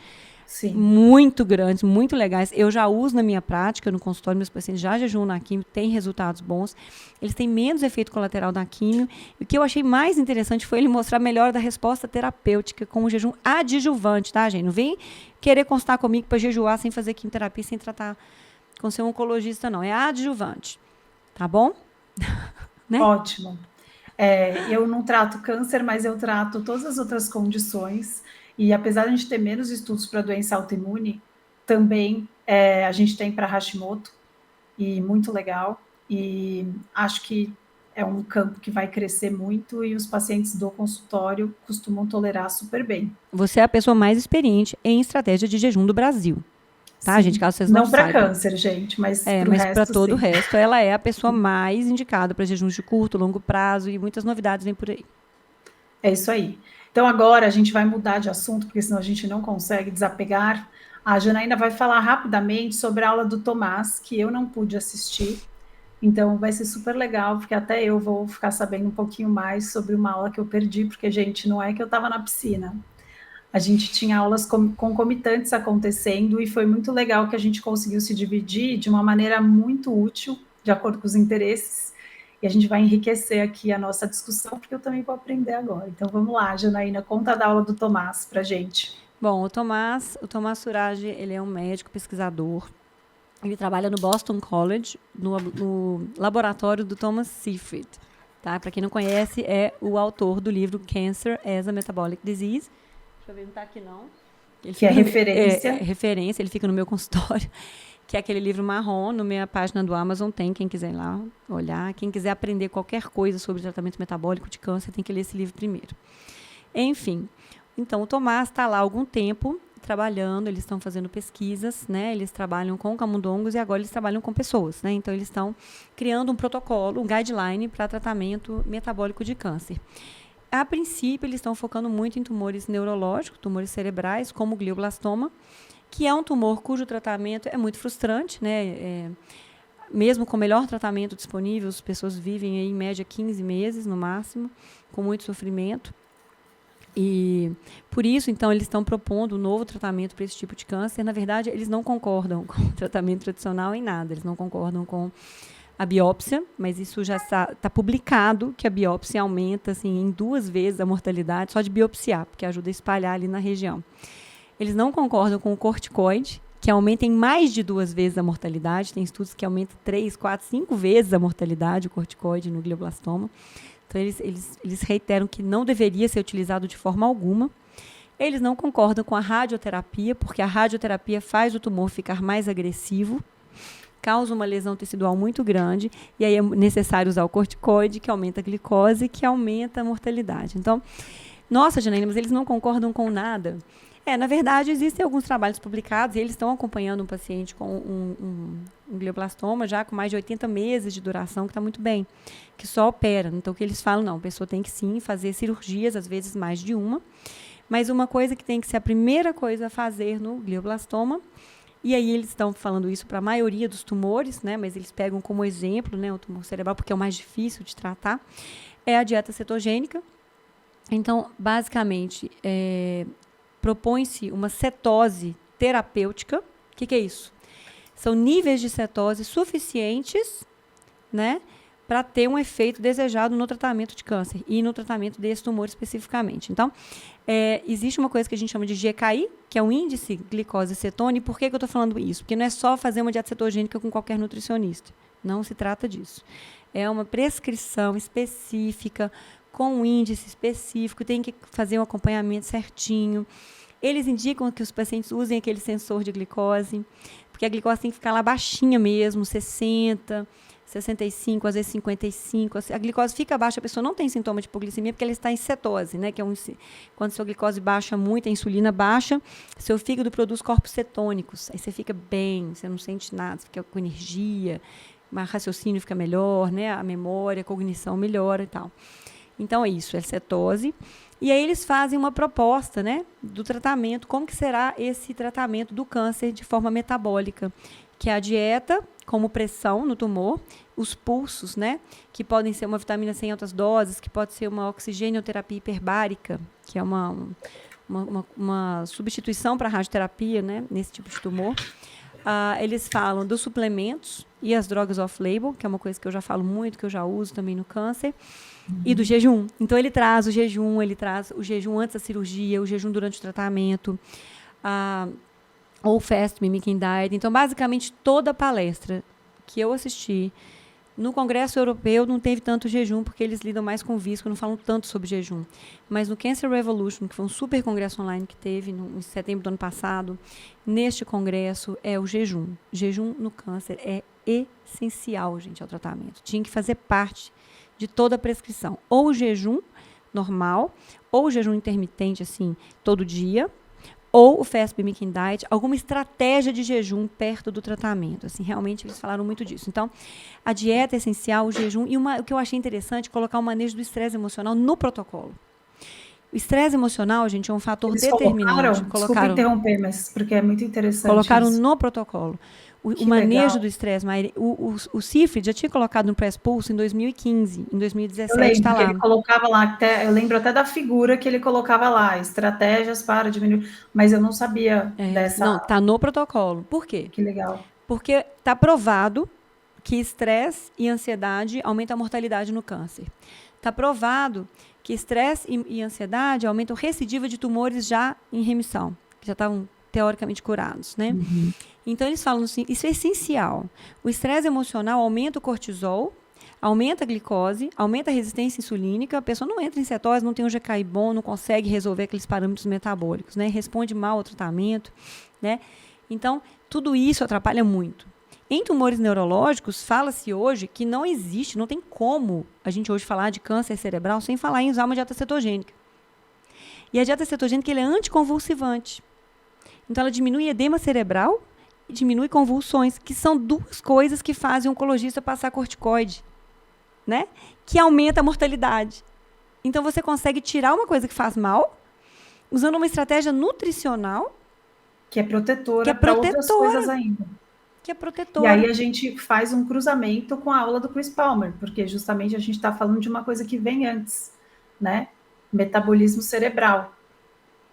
muito grandes, muito legais. Eu já uso na minha prática, no consultório, meus pacientes já jejuam na químio, tem resultados bons. Eles têm menos efeito colateral na químio. E o que eu achei mais interessante foi ele mostrar a melhora da resposta terapêutica com o jejum adjuvante, tá, gente? Não vem querer constar comigo para jejuar sem fazer quimioterapia, sem tratar com ser um oncologista, não. É adjuvante. Tá bom? Né? Ótimo. Eu não trato câncer, mas eu trato todas as outras condições. E apesar de a gente ter menos estudos para doença autoimune, também a gente tem para Hashimoto, e muito legal. E acho que é um campo que vai crescer muito e os pacientes do consultório costumam tolerar super bem. Você é a pessoa mais experiente em estratégia de jejum do Brasil. Tá, gente? Caso vocês não para câncer, gente, mas para todo o resto, ela é a pessoa mais indicada para jejuns de curto, longo prazo e muitas novidades vêm por aí. É isso aí. Então, agora a gente vai mudar de assunto, porque senão a gente não consegue desapegar. A Janaína vai falar rapidamente sobre a aula do Tomás, que eu não pude assistir. Então, vai ser super legal, porque até eu vou ficar sabendo um pouquinho mais sobre uma aula que eu perdi, porque, gente, não é que eu estava na piscina. A gente tinha aulas concomitantes acontecendo e foi muito legal que a gente conseguiu se dividir de uma maneira muito útil, de acordo com os interesses. E a gente vai enriquecer aqui a nossa discussão, porque eu também vou aprender agora. Então, vamos lá, Janaína, conta da aula do Tomás para a gente. Bom, o Tomás Surage, ele é um médico pesquisador. Ele trabalha no Boston College, no laboratório do Thomas Seyfried. Tá? Para quem não conhece, é o autor do livro Cancer as a Metabolic Disease. Deixa eu ver, não está aqui não. Que é referência. É referência, ele fica no meu consultório. Que é aquele livro marrom, na minha página do Amazon tem, quem quiser ir lá olhar. Quem quiser aprender qualquer coisa sobre tratamento metabólico de câncer, tem que ler esse livro primeiro. Enfim, então o Tomás está lá há algum tempo trabalhando, eles estão fazendo pesquisas, né? Eles trabalham com camundongos e agora eles trabalham com pessoas, né? Então eles estão criando um protocolo, um guideline para tratamento metabólico de câncer. A princípio, eles estão focando muito em tumores neurológicos, tumores cerebrais, como o glioblastoma, que é um tumor cujo tratamento é muito frustrante, né? Mesmo com o melhor tratamento disponível, as pessoas vivem aí, em média 15 meses no máximo, com muito sofrimento. E por isso, então, eles estão propondo um novo tratamento para esse tipo de câncer. Na verdade, eles não concordam com o tratamento tradicional em nada. Eles não concordam com a biópsia, mas isso já está publicado, que a biópsia aumenta assim, em 2 vezes a mortalidade só de biopsiar, porque ajuda a espalhar ali na região. Eles não concordam com o corticoide, que aumenta em mais de 2 vezes a mortalidade. Tem estudos que aumentam 3, 4, 5 vezes a mortalidade, o corticoide no glioblastoma. Então, eles reiteram que não deveria ser utilizado de forma alguma. Eles não concordam com a radioterapia, porque a radioterapia faz o tumor ficar mais agressivo, causa uma lesão tecidual muito grande, e aí é necessário usar o corticoide, que aumenta a glicose, que aumenta a mortalidade. Então, nossa, Janaína, mas eles não concordam com nada. Na verdade, existem alguns trabalhos publicados, e eles estão acompanhando um paciente com um glioblastoma, já com mais de 80 meses de duração, que está muito bem, que só opera. Então, o que eles falam, não, a pessoa tem que sim fazer cirurgias, às vezes mais de uma, mas uma coisa que tem que ser a primeira coisa a fazer no glioblastoma, e aí eles estão falando isso para a maioria dos tumores, né, mas eles pegam como exemplo, né, o tumor cerebral, porque é o mais difícil de tratar, é a dieta cetogênica. Então, basicamente, propõe-se uma cetose terapêutica. O que é isso? São níveis de cetose suficientes, né, para ter um efeito desejado no tratamento de câncer e no tratamento desse tumor especificamente. Então, existe uma coisa que a gente chama de GKI, que é o índice glicose cetone. E por que eu estou falando isso? Porque não é só fazer uma dieta cetogênica com qualquer nutricionista. Não se trata disso. É uma prescrição específica, com um índice específico, tem que fazer um acompanhamento certinho. Eles indicam que os pacientes usem aquele sensor de glicose, porque a glicose tem que ficar lá baixinha mesmo, 60, 65, às vezes 55. A glicose fica baixa, a pessoa não tem sintoma de hipoglicemia, porque ela está em cetose, né? Que é quando a sua glicose baixa muito, a insulina baixa, seu fígado produz corpos cetônicos. Aí você fica bem, você não sente nada, você fica com energia, o raciocínio fica melhor, né? A memória, a cognição melhora e tal. Então, é isso, é cetose. E aí eles fazem uma proposta, né, do tratamento, como que será esse tratamento do câncer de forma metabólica, que é a dieta, como pressão no tumor, os pulsos, né, que podem ser uma vitamina C em altas doses, que pode ser uma oxigenoterapia hiperbárica, que é uma substituição para a radioterapia, né, nesse tipo de tumor. Eles falam dos suplementos e as drogas off-label, que é uma coisa que eu já falo muito, que eu já uso também no câncer. E do jejum. Então, ele traz o jejum antes da cirurgia, o jejum durante o tratamento, ou fast mimicking diet. Então, basicamente, toda a palestra que eu assisti no Congresso Europeu não teve tanto jejum, porque eles lidam mais com visco, não falam tanto sobre jejum. Mas no Cancer Revolution, que foi um super congresso online que teve em setembro do ano passado, neste congresso é o jejum. Jejum no câncer é essencial, gente, ao tratamento. Tinha que fazer parte de toda a prescrição, ou o jejum normal, ou o jejum intermitente, assim, todo dia, ou o fast mimicking diet, alguma estratégia de jejum perto do tratamento, assim, realmente eles falaram muito disso. Então, a dieta é essencial, o jejum, e o que eu achei interessante, colocar o manejo do estresse emocional no protocolo. O estresse emocional, gente, é um fator determinante. Desculpa interromper, mas porque é muito interessante. Colocaram isso no protocolo. O manejo do estresse, o Cifre já tinha colocado no Press Pulse em 2015, em 2017 está lá. Ele colocava lá, eu lembro até da figura que ele colocava lá, estratégias para diminuir, mas eu não sabia dessa... Não, está no protocolo. Por quê? Que legal. Porque está provado que estresse e ansiedade aumentam a mortalidade no câncer. Está provado que estresse e ansiedade aumentam a recidiva de tumores já em remissão, que já estavam teoricamente curados, né? Uhum. Então, eles falam assim, isso é essencial. O estresse emocional aumenta o cortisol, aumenta a glicose, aumenta a resistência insulínica, a pessoa não entra em cetose, não tem um GKI bom, não consegue resolver aqueles parâmetros metabólicos, né? Responde mal ao tratamento, né? Então, tudo isso atrapalha muito. Em tumores neurológicos, fala-se hoje que não existe, não tem como a gente hoje falar de câncer cerebral sem falar em usar uma dieta cetogênica. E a dieta cetogênica ela é anticonvulsivante. Então, ela diminui edema cerebral e diminui convulsões, que são 2 coisas que fazem o oncologista passar corticoide, né? Que aumenta a mortalidade. Então, você consegue tirar uma coisa que faz mal, usando uma estratégia nutricional, que é Que protetora é para outras coisas protetora. ainda. Que é E aí protetora. a gente faz um cruzamento com a aula do Chris Palmer, porque justamente a gente está falando de uma coisa que vem antes, né? Metabolismo cerebral.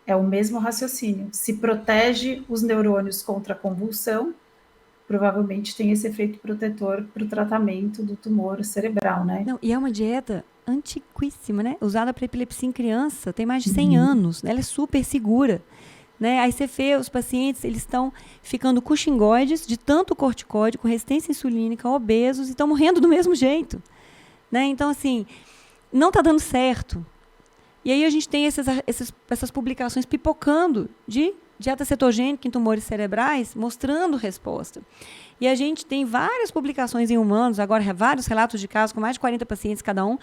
É o mesmo raciocínio. Se protege os neurônios contra a convulsão, provavelmente tem esse efeito protetor para o tratamento do tumor cerebral, né? Não, e é uma dieta antiquíssima, né? Usada para epilepsia em criança, tem mais de 100 anos. Ela é super segura. Né? Aí você vê os pacientes, eles estão ficando cuxingoides de tanto corticóide, com resistência insulínica, obesos, e estão morrendo do mesmo jeito. Né? Então, assim, não está dando certo. E aí a gente tem essas publicações pipocando de dieta cetogênica em tumores cerebrais, mostrando resposta. E a gente tem várias publicações em humanos, agora vários relatos de casos, com mais de 40 pacientes cada um,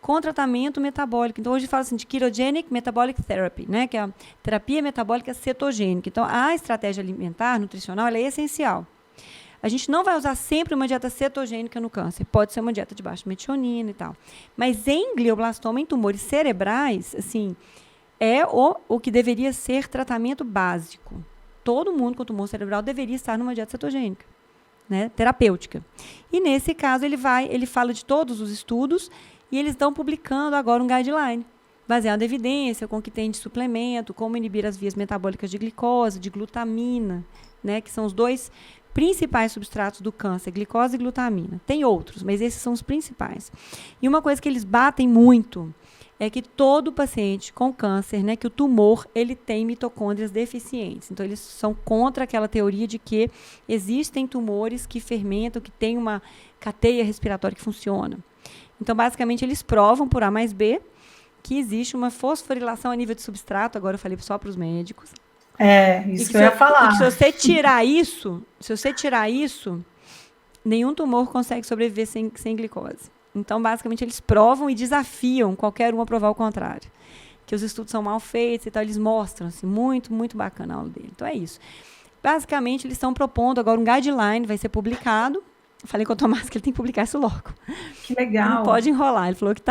com tratamento metabólico. Então, hoje fala assim de ketogenic metabolic therapy, né, que é a terapia metabólica cetogênica. Então, a estratégia alimentar, nutricional, ela é essencial. A gente não vai usar sempre uma dieta cetogênica no câncer. Pode ser uma dieta de baixa metionina e tal. Mas em glioblastoma, em tumores cerebrais, assim, é o que deveria ser tratamento básico. Todo mundo com tumor cerebral deveria estar numa dieta cetogênica, né, terapêutica. E nesse caso ele fala de todos os estudos e eles estão publicando agora um guideline baseado em evidência, com o que tem de suplemento, como inibir as vias metabólicas de glicose, de glutamina, né, que são os dois principais substratos do câncer, glicose e glutamina. Tem outros, mas esses são os principais. E uma coisa que eles batem muito é que todo paciente com câncer, né, que o tumor, ele tem mitocôndrias deficientes. Então, eles são contra aquela teoria de que existem tumores que fermentam, que tem uma cadeia respiratória que funciona. Então, basicamente, eles provam por A mais B que existe uma fosforilação a nível de substrato, agora eu falei só para os médicos. Isso que eu ia falar. E que se você tirar isso, nenhum tumor consegue sobreviver sem glicose. Então, basicamente, eles provam e desafiam qualquer um a provar o contrário. Que os estudos são mal feitos e tal, eles mostram, assim, muito, muito bacana a aula dele. Então, é isso. Basicamente, eles estão propondo agora um guideline, vai ser publicado. Eu falei com o Tomás que ele tem que publicar isso logo. Que legal. Não pode enrolar. Ele falou que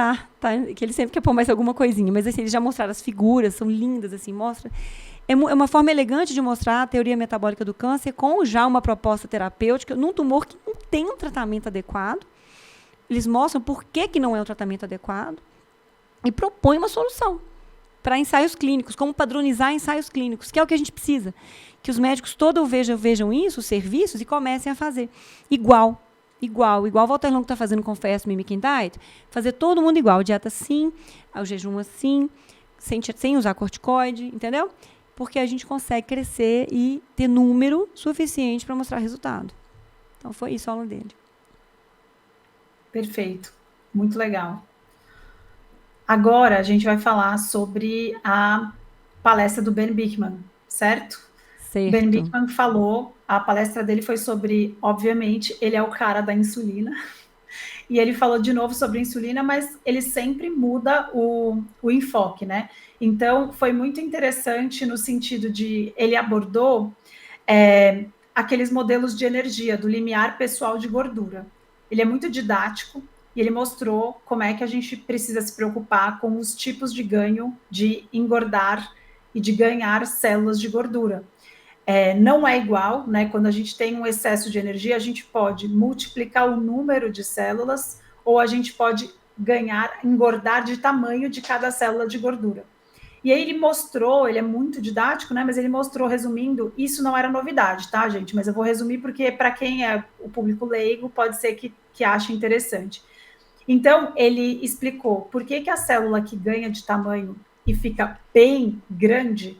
que ele sempre quer pôr mais alguma coisinha. Mas, assim, eles já mostraram as figuras, são lindas, assim, mostra. É uma forma elegante de mostrar a teoria metabólica do câncer com já uma proposta terapêutica num tumor que não tem um tratamento adequado. Eles mostram por que não é um tratamento adequado e propõem uma solução para ensaios clínicos, como padronizar ensaios clínicos, que é o que a gente precisa. Que os médicos todos vejam isso, os serviços, e comecem a fazer. Igual o Walter Longo está fazendo com Fast Mimicking Diet, fazer todo mundo igual. Dieta assim, o jejum assim, sem usar corticoide, entendeu? Porque a gente consegue crescer e ter número suficiente para mostrar resultado. Então, foi isso a aula dele. Perfeito, muito legal. Agora a gente vai falar sobre a palestra do Ben Bikman, certo? Certo. Ben Bikman falou, a palestra dele foi sobre, obviamente, ele é o cara da insulina, e ele falou de novo sobre insulina, mas ele sempre muda o enfoque, né? Então, foi muito interessante no sentido de, ele abordou aqueles modelos de energia, do limiar pessoal de gordura. Ele é muito didático, e ele mostrou como é que a gente precisa se preocupar com os tipos de ganho de engordar e de ganhar células de gordura. Não é igual, né? Quando a gente tem um excesso de energia, a gente pode multiplicar o número de células ou a gente pode engordar de tamanho de cada célula de gordura. E aí ele mostrou, ele é muito didático, né? Mas ele mostrou, resumindo, isso não era novidade, tá, gente? Mas eu vou resumir porque para quem é o público leigo, pode ser que ache interessante. Então, ele explicou por que a célula que ganha de tamanho e fica bem grande,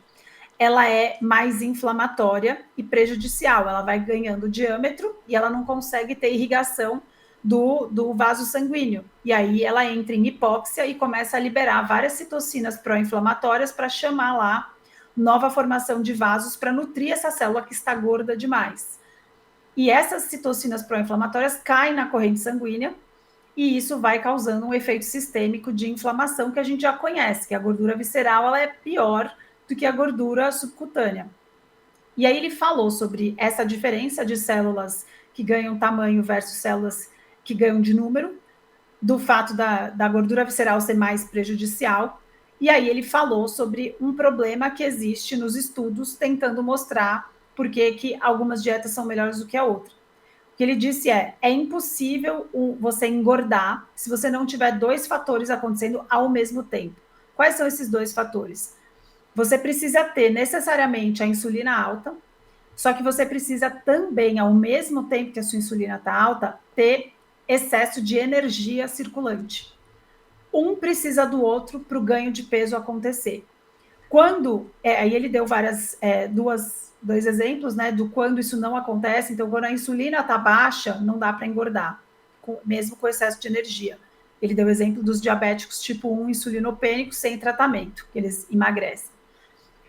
ela é mais inflamatória e prejudicial. Ela vai ganhando diâmetro e ela não consegue ter irrigação do vaso sanguíneo. E aí ela entra em hipóxia e começa a liberar várias citocinas pró-inflamatórias para chamar lá nova formação de vasos para nutrir essa célula que está gorda demais. E essas citocinas pró-inflamatórias caem na corrente sanguínea e isso vai causando um efeito sistêmico de inflamação que a gente já conhece, que a gordura visceral ela é pior do que a gordura subcutânea. E aí ele falou sobre essa diferença de células que ganham tamanho versus células que ganham de número, do fato da gordura visceral ser mais prejudicial, E aí ele falou sobre um problema que existe nos estudos, tentando mostrar por que algumas dietas são melhores do que a outra. O que ele disse é impossível você engordar se você não tiver 2 fatores acontecendo ao mesmo tempo. Quais são esses 2 fatores? Você precisa ter necessariamente a insulina alta, só que você precisa também, ao mesmo tempo que a sua insulina está alta, ter excesso de energia circulante. Um precisa do outro para o ganho de peso acontecer. Aí ele deu dois exemplos, né, do quando isso não acontece. Então, quando a insulina está baixa, não dá para engordar, mesmo com excesso de energia. Ele deu o exemplo dos diabéticos tipo 1 insulinopênicos sem tratamento, que eles emagrecem.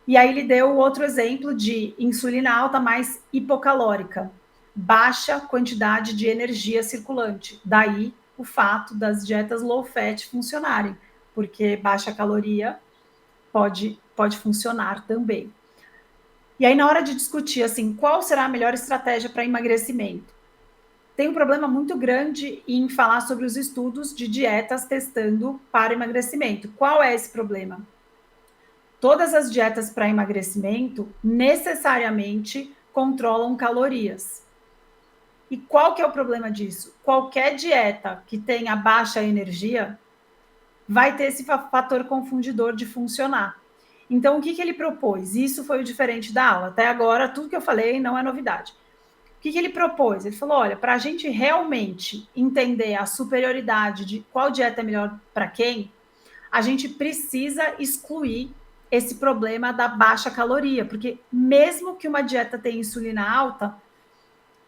E aí ele deu outro exemplo de insulina alta, mais hipocalórica, baixa quantidade de energia circulante. Daí o fato das dietas low fat funcionarem, porque baixa caloria pode funcionar também. E aí, na hora de discutir assim, qual será a melhor estratégia para emagrecimento, tem um problema muito grande em falar sobre os estudos de dietas testando para emagrecimento. Qual é esse problema? Todas as dietas para emagrecimento necessariamente controlam calorias. E qual que é o problema disso? Qualquer dieta que tenha baixa energia vai ter esse fator confundidor de funcionar. Então, o que ele propôs? Isso foi o diferente da aula. Até agora, tudo que eu falei não é novidade. O que ele propôs? Ele falou, olha, para a gente realmente entender a superioridade de qual dieta é melhor para quem, a gente precisa excluir esse problema da baixa caloria, porque mesmo que uma dieta tenha insulina alta,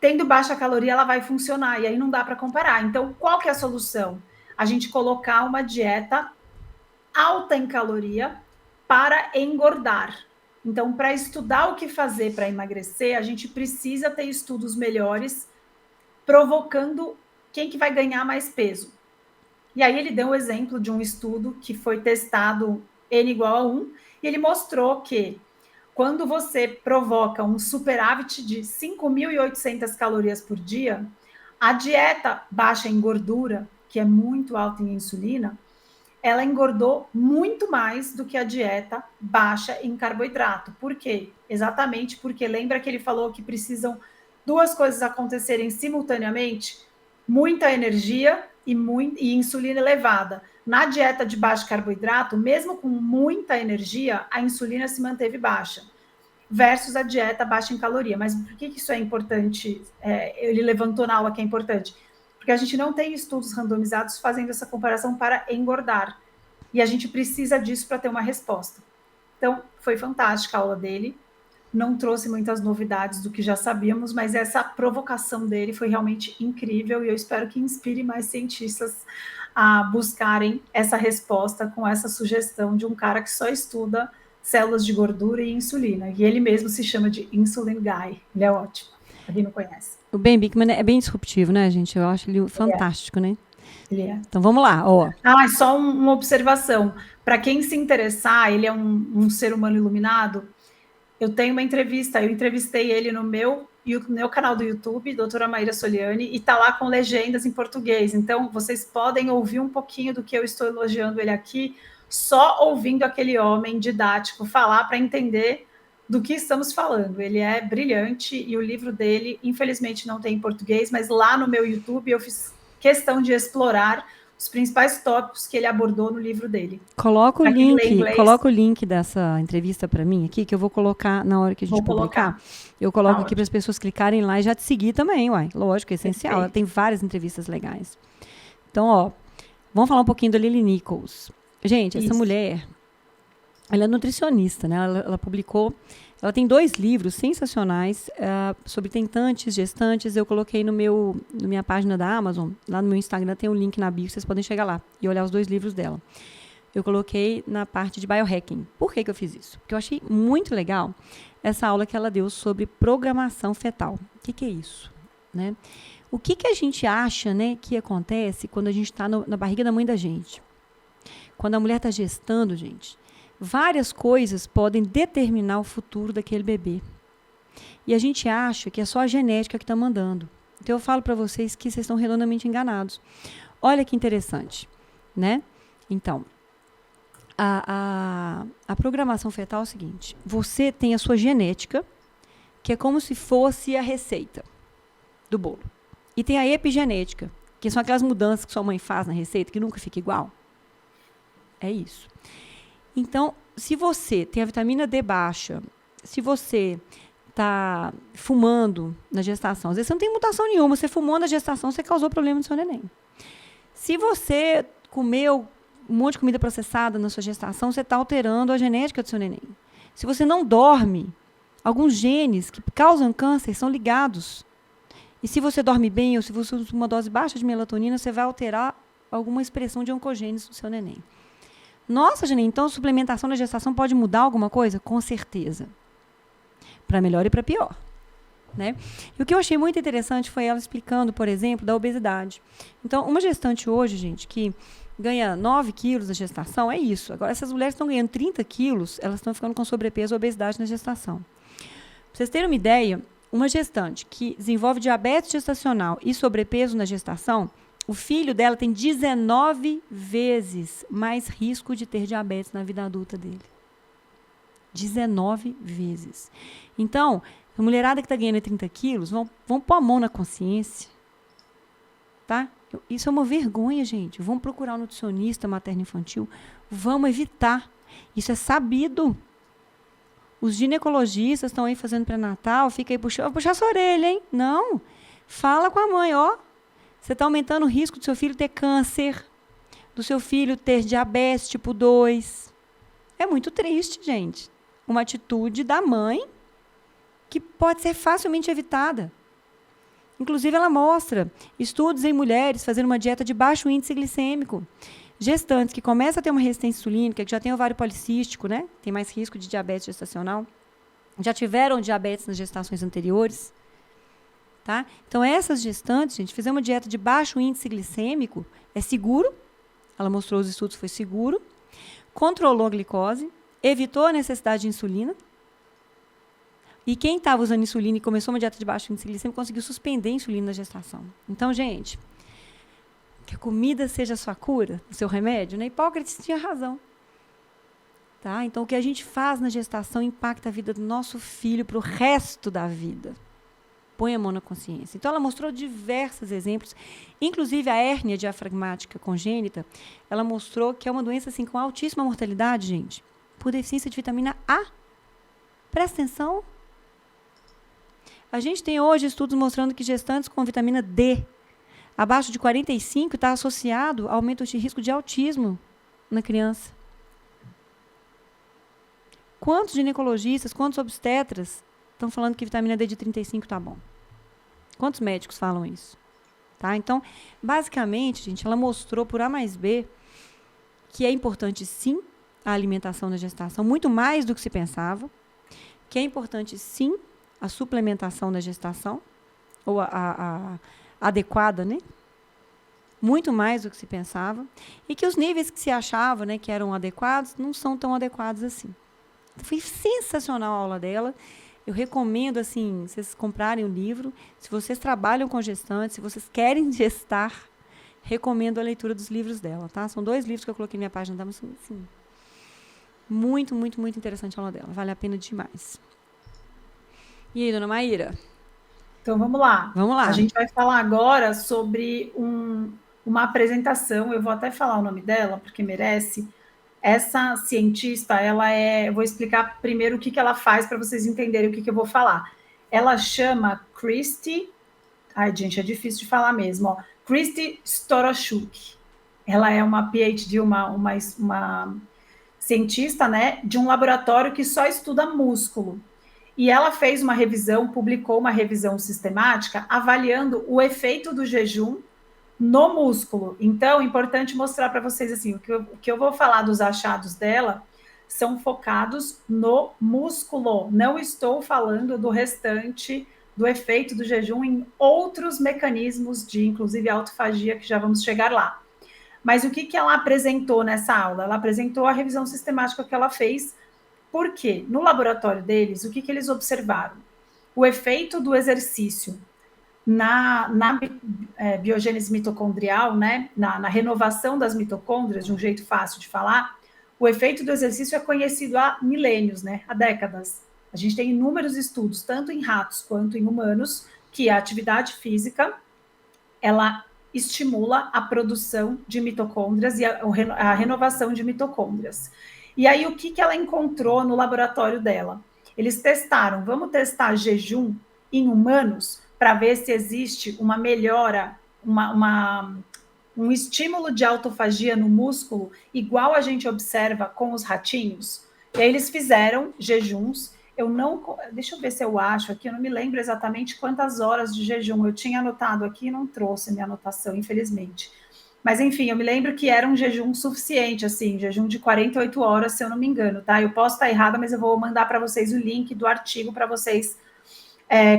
tendo baixa caloria, ela vai funcionar, e aí não dá para comparar. Então, qual que é a solução? A gente colocar uma dieta alta em caloria para engordar. Então, para estudar o que fazer para emagrecer, a gente precisa ter estudos melhores, provocando quem que vai ganhar mais peso. E aí ele deu um exemplo de um estudo que foi testado N igual a 1, e ele mostrou que quando você provoca um superávit de 5.800 calorias por dia, a dieta baixa em gordura, que é muito alta em insulina, ela engordou muito mais do que a dieta baixa em carboidrato. Por quê? Exatamente porque lembra que ele falou que precisam 2 coisas acontecerem simultaneamente? Muita energia e insulina elevada. Na dieta de baixo carboidrato, mesmo com muita energia, a insulina se manteve baixa, versus a dieta baixa em caloria. Mas por que isso é importante? Ele levantou na aula que é importante. Porque a gente não tem estudos randomizados fazendo essa comparação para engordar. E a gente precisa disso para ter uma resposta. Então, foi fantástica a aula dele. Não trouxe muitas novidades do que já sabíamos, mas essa provocação dele foi realmente incrível e eu espero que inspire mais cientistas a buscarem essa resposta com essa sugestão de um cara que só estuda células de gordura e insulina. E ele mesmo se chama de Insulin Guy. Ele é ótimo. Pra quem não conhece. O Ben Bikman é bem disruptivo, né, gente? Eu acho ele fantástico, né? Ele é. Então vamos lá, ó. Só uma observação. Para quem se interessar, ele é um ser humano iluminado. Eu tenho uma entrevista, eu entrevistei ele no meu canal do YouTube, doutora Maíra Soliani, e tá lá com legendas em português. Então, vocês podem ouvir um pouquinho do que eu estou elogiando ele aqui, só ouvindo aquele homem didático falar para entender do que estamos falando. Ele é brilhante e o livro dele, infelizmente, não tem em português, mas lá no meu YouTube eu fiz questão de explorar os principais tópicos que ele abordou no livro dele. Coloca o link dessa entrevista para mim aqui, que eu vou colocar na hora que a gente publicar. Eu coloco aqui para as pessoas clicarem lá e já te seguir também, uai. Lógico, é essencial. Ela tem várias entrevistas legais. Então, ó, vamos falar um pouquinho da Lily Nichols. Gente, essa mulher, ela é nutricionista, né? Ela publicou, ela tem 2 livros sensacionais sobre tentantes, gestantes. Eu coloquei na minha página da Amazon, lá no meu Instagram tem um link na bio, vocês podem chegar lá e olhar os 2 livros dela. Eu coloquei na parte de biohacking. Por que eu fiz isso? Porque eu achei muito legal essa aula que ela deu sobre programação fetal. O que é isso? Né? O que a gente acha, né, que acontece quando a gente está na barriga da mãe da gente? Quando a mulher está gestando, gente, várias coisas podem determinar o futuro daquele bebê. E a gente acha que é só a genética que está mandando. Então, eu falo para vocês que vocês estão redondamente enganados. Olha que interessante, né? Então, A programação fetal é o seguinte: você tem a sua genética, que é como se fosse a receita do bolo. E tem a epigenética, que são aquelas mudanças que sua mãe faz na receita, que nunca fica igual. É isso. Então, se você tem a vitamina D baixa, se você está fumando na gestação, às vezes você não tem mutação nenhuma, você fumou na gestação, você causou problema no seu neném. Se você comeu um monte de comida processada na sua gestação, você está alterando a genética do seu neném. Se você não dorme, alguns genes que causam câncer são ligados. E se você dorme bem, ou se você usa uma dose baixa de melatonina, você vai alterar alguma expressão de oncogênesis do seu neném. Nossa, Janine, então a suplementação na gestação pode mudar alguma coisa? Com certeza. Para melhor e para pior. Né? E o que eu achei muito interessante foi ela explicando, por exemplo, da obesidade. Então, uma gestante hoje, gente, que ganha 9 quilos na gestação, é isso. Agora, essas mulheres estão ganhando 30 quilos, elas estão ficando com sobrepeso ou obesidade na gestação. Para vocês terem uma ideia, uma gestante que desenvolve diabetes gestacional e sobrepeso na gestação, o filho dela tem 19 vezes mais risco de ter diabetes na vida adulta dele. 19 vezes. Então, a mulherada que está ganhando 30 quilos, vão pôr a mão na consciência. Tá? Isso é uma vergonha, gente. Vamos procurar um nutricionista materno-infantil. Vamos evitar. Isso é sabido. Os ginecologistas estão aí fazendo pré-natal, fica aí puxando, puxar sua orelha, hein? Não. Fala com a mãe, ó. Você está aumentando o risco do seu filho ter câncer, do seu filho ter diabetes tipo 2. É muito triste, gente. Uma atitude da mãe que pode ser facilmente evitada. Inclusive, ela mostra estudos em mulheres fazendo uma dieta de baixo índice glicêmico. Gestantes que começam a ter uma resistência insulínica, que já tem ovário policístico, né? Tem mais risco de diabetes gestacional. Já tiveram diabetes nas gestações anteriores. Tá? Então, essas gestantes, gente, fizer uma dieta de baixo índice glicêmico, é seguro. Ela mostrou os estudos, foi seguro. Controlou a glicose, evitou a necessidade de insulina. E quem estava usando insulina e começou uma dieta de baixo índice glicêmico conseguiu suspender a insulina na gestação. Então, gente, que a comida seja a sua cura, o seu remédio, né? Hipócrates tinha razão. Tá? Então, o que a gente faz na gestação impacta a vida do nosso filho para o resto da vida. Põe a mão na consciência. Então, ela mostrou diversos exemplos, inclusive a hérnia diafragmática congênita. Ela mostrou que é uma doença assim, com altíssima mortalidade, gente, por deficiência de vitamina A. Presta atenção. A gente tem hoje estudos mostrando que gestantes com vitamina D abaixo de 45 está associado a aumento de risco de autismo na criança. Quantos ginecologistas, quantos obstetras estão falando que vitamina D de 35 está bom? Quantos médicos falam isso? Tá? Então, basicamente, gente, ela mostrou por A mais B que é importante, sim, a alimentação na gestação, muito mais do que se pensava, que é importante, sim, a suplementação da gestação, ou a adequada, né? Muito mais do que se pensava, e que os níveis que se achava, né, que eram adequados, não são tão adequados assim. Então, foi sensacional a aula dela. Eu recomendo, assim, vocês comprarem o livro. Se vocês trabalham com gestantes, se vocês querem gestar, recomendo a leitura dos livros dela, tá? São 2 livros que eu coloquei na minha página, tá? Mas, assim, muito, muito, muito interessante a aula dela. Vale a pena demais. E aí, dona Maíra? Então, vamos lá. Vamos lá. A gente vai falar agora sobre uma apresentação. Eu vou até falar o nome dela, porque merece. Essa cientista, eu vou explicar primeiro o que ela faz para vocês entenderem o que eu vou falar. Ela chama Christy, ai gente, é difícil de falar mesmo, ó, Christy Storoshuk. Ela é uma PhD, uma cientista, né, de um laboratório que só estuda músculo. E ela fez uma revisão, publicou uma revisão sistemática avaliando o efeito do jejum no músculo. Então, é importante mostrar para vocês assim, o que eu vou falar dos achados dela são focados no músculo. Não estou falando do restante do efeito do jejum em outros mecanismos de, inclusive, autofagia, que já vamos chegar lá. Mas o que ela apresentou nessa aula? Ela apresentou a revisão sistemática que ela fez. Por quê? No laboratório deles, o que eles observaram? O efeito do exercício na biogênese mitocondrial, né, na renovação das mitocôndrias, de um jeito fácil de falar, O efeito do exercício é conhecido há milênios, né? Há décadas. A gente tem inúmeros estudos, tanto em ratos quanto em humanos, que a atividade física, ela estimula a produção de mitocôndrias e a renovação de mitocôndrias. E aí, o que ela encontrou no laboratório dela? Eles testaram, vamos testar jejum em humanos para ver se existe uma melhora, um estímulo de autofagia no músculo, igual a gente observa com os ratinhos. E aí eles fizeram jejuns. Deixa eu ver se eu acho aqui, eu não me lembro exatamente quantas horas de jejum. Eu tinha anotado aqui e não trouxe a minha anotação, infelizmente. Mas, enfim, eu me lembro que era um jejum suficiente, assim, jejum de 48 horas, se eu não me engano, tá? Eu posso estar errada, mas eu vou mandar para vocês o link do artigo para vocês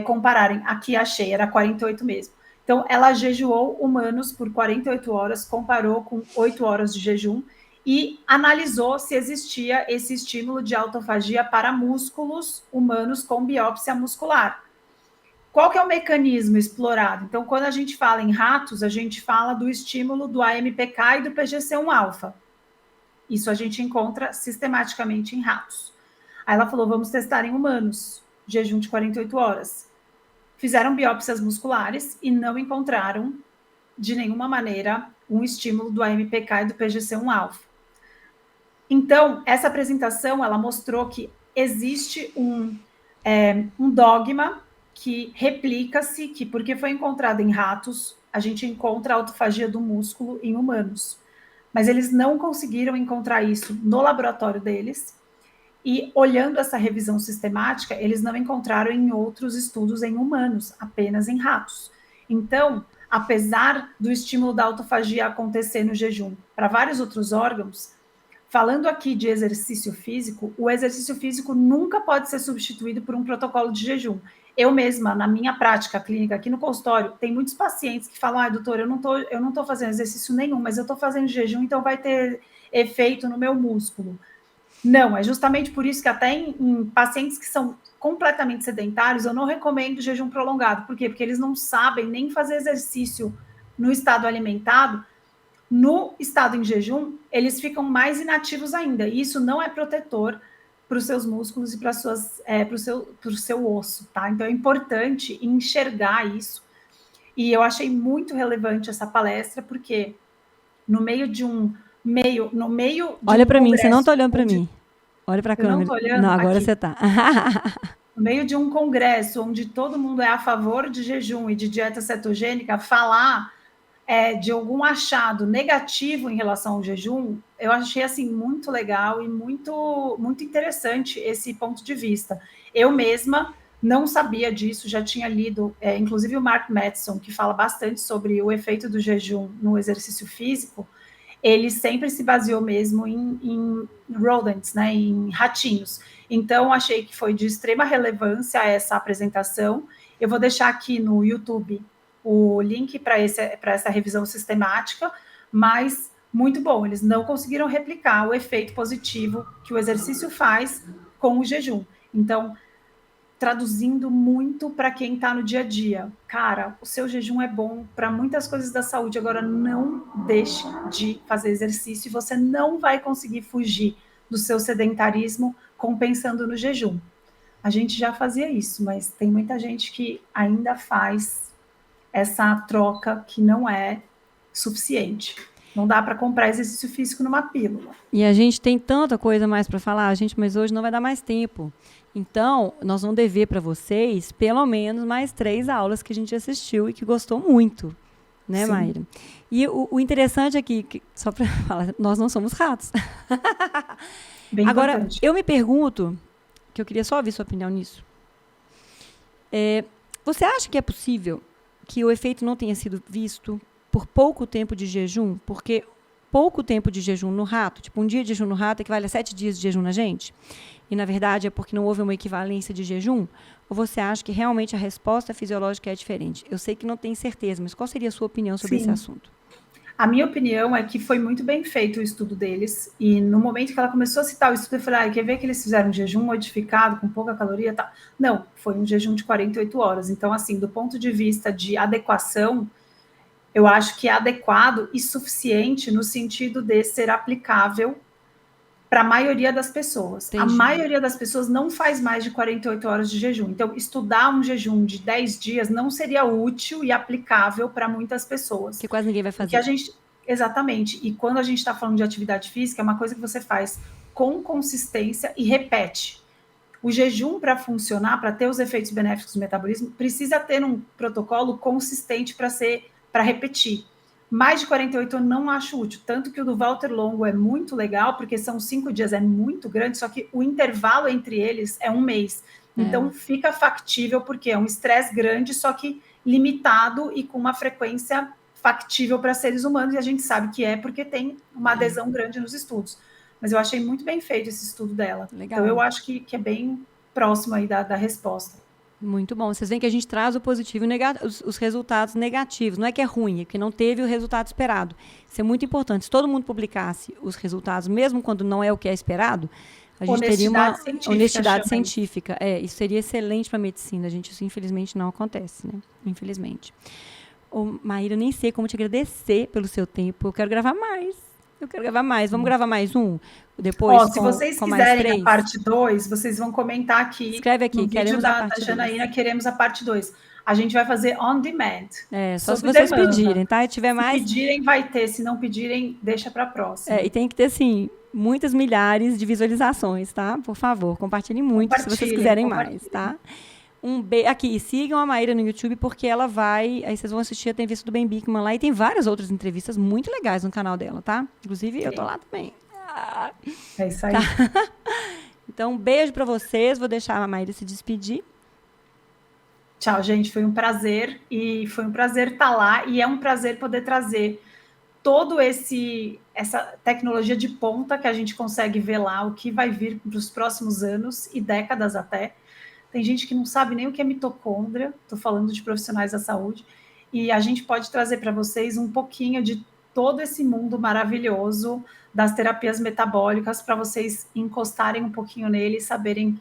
compararem. Aqui achei, era 48 mesmo. Então, ela jejuou humanos por 48 horas, comparou com 8 horas de jejum e analisou se existia esse estímulo de autofagia para músculos humanos com biópsia muscular. Qual que é o mecanismo explorado? Então, quando a gente fala em ratos, a gente fala do estímulo do AMPK e do PGC1-alfa. Isso a gente encontra sistematicamente em ratos. Aí ela falou, vamos testar em humanos, jejum de 48 horas. Fizeram biópsias musculares e não encontraram, de nenhuma maneira, um estímulo do AMPK e do PGC1-alfa. Então, essa apresentação, ela mostrou que existe um dogma que replica-se, que porque foi encontrado em ratos, a gente encontra a autofagia do músculo em humanos. Mas eles não conseguiram encontrar isso no laboratório deles, e olhando essa revisão sistemática, eles não encontraram em outros estudos em humanos, apenas em ratos. Então, apesar do estímulo da autofagia acontecer no jejum para vários outros órgãos, falando aqui de exercício físico, o exercício físico nunca pode ser substituído por um protocolo de jejum. Eu mesma, na minha prática clínica aqui no consultório, tem muitos pacientes que falam, doutor, eu não tô fazendo exercício nenhum, mas eu estou fazendo jejum, então vai ter efeito no meu músculo. Não, é justamente por isso que até em pacientes que são completamente sedentários, eu não recomendo jejum prolongado. Por quê? Porque eles não sabem nem fazer exercício no estado alimentado. No estado em jejum, eles ficam mais inativos ainda. E isso não é protetor para os seus músculos e para o seu osso, tá? Então é importante enxergar isso. E eu achei muito relevante essa palestra, porque no meio de um Olha para mim, você não está olhando para mim. Olha para a câmera. Eu não estou olhando. Não, agora aqui. você está. No meio de um congresso onde todo mundo é a favor de jejum e de dieta cetogênica, falar de algum achado negativo em relação ao jejum, eu achei assim muito legal e muito, muito interessante esse ponto de vista. Eu mesma não sabia disso, já tinha lido, inclusive o Mark Matheson, que fala bastante sobre o efeito do jejum no exercício físico. Ele sempre se baseou mesmo em rodents, né, em ratinhos. Então, achei que foi de extrema relevância essa apresentação. Eu vou deixar aqui no YouTube o link para essa revisão sistemática, mas muito bom. Eles não conseguiram replicar o efeito positivo que o exercício faz com o jejum. Então, traduzindo muito para quem está no dia a dia. Cara, o seu jejum é bom para muitas coisas da saúde, agora não deixe de fazer exercício e você não vai conseguir fugir do seu sedentarismo compensando no jejum. A gente já fazia isso, mas tem muita gente que ainda faz essa troca que não é suficiente. Não dá para comprar exercício físico numa pílula. E a gente tem tanta coisa mais para falar, gente, mas hoje não vai dar mais tempo. Então, nós vamos dever para vocês pelo menos mais 3 aulas que a gente assistiu e que gostou muito, né, Mayra? E o interessante aqui, só para falar, nós não somos ratos. Bem Agora, importante. eu me pergunto, que eu queria só ouvir sua opinião nisso. Você acha que é possível que o efeito não tenha sido visto por pouco tempo de jejum? Porque pouco tempo de jejum no rato, tipo um dia de jejum no rato equivale a 7 dias de jejum na gente? E, na verdade, é porque não houve uma equivalência de jejum? Ou você acha que realmente a resposta fisiológica é diferente? Eu sei que não tem certeza, mas qual seria a sua opinião sobre esse assunto? A minha opinião é que foi muito bem feito o estudo deles, e no momento que ela começou a citar o estudo, eu falei, quer ver que eles fizeram um jejum modificado, com pouca caloria e tal? Não, foi um jejum de 48 horas. Então, assim, do ponto de vista de adequação, eu acho que é adequado e suficiente no sentido de ser aplicável para a maioria das pessoas. Entendi. A maioria das pessoas não faz mais de 48 horas de jejum. Então, estudar um jejum de 10 dias não seria útil e aplicável para muitas pessoas. Que quase ninguém vai fazer. Porque a gente, exatamente. E quando a gente está falando de atividade física, é uma coisa que você faz com consistência e repete. O jejum, para funcionar, para ter os efeitos benéficos do metabolismo, precisa ter um protocolo consistente para repetir. Mais de 48 eu não acho útil, tanto que o do Walter Longo é muito legal, porque são 5 dias, é muito grande, só que o intervalo entre eles é 1 mês. Então fica factível, porque é um estresse grande, só que limitado e com uma frequência factível para seres humanos, e a gente sabe que é porque tem uma adesão grande nos estudos. Mas eu achei muito bem feito esse estudo dela. Legal. Então eu acho que é bem próximo aí da resposta. Muito bom. Vocês veem que a gente traz o positivo e os resultados negativos. Não é que é ruim, é que não teve o resultado esperado. Isso é muito importante. Se todo mundo publicasse os resultados, mesmo quando não é o que é esperado, a gente teria uma honestidade científica. Isso seria excelente para a medicina. Isso, infelizmente, não acontece, né? Infelizmente. Ô, Maíra, eu nem sei como te agradecer pelo seu tempo. Eu quero gravar mais. Vamos gravar mais um? Depois, se vocês quiserem a parte 2, vocês vão comentar aqui. Escreve aqui, no vídeo da Janaína, queremos a parte 2. A gente vai fazer on demand. Só se vocês pedirem, tá? Se pedirem, vai ter. Se não pedirem, deixa para a próxima. E tem que ter, assim, muitas milhares de visualizações, tá? Por favor, compartilhem muito se vocês quiserem mais, tá? Aqui, sigam a Maíra no YouTube, porque ela vai... Aí vocês vão assistir a entrevista do Ben Bikman lá. E tem várias outras entrevistas muito legais no canal dela, tá? Inclusive, eu tô lá também. É isso aí. Tá? Então, um beijo pra vocês. Vou deixar a Maíra se despedir. Tchau, gente. Foi um prazer. E foi um prazer estar lá. E é um prazer poder trazer todo essa tecnologia de ponta que a gente consegue ver lá, o que vai vir para os próximos anos e décadas até. Tem gente que não sabe nem o que é mitocôndria, estou falando de profissionais da saúde, e a gente pode trazer para vocês um pouquinho de todo esse mundo maravilhoso das terapias metabólicas, para vocês encostarem um pouquinho nele e saberem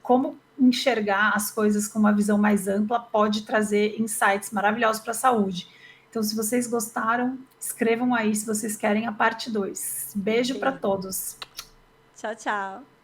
como enxergar as coisas com uma visão mais ampla, pode trazer insights maravilhosos para a saúde. Então, se vocês gostaram, escrevam aí se vocês querem a parte 2. Beijo para todos. Tchau, tchau.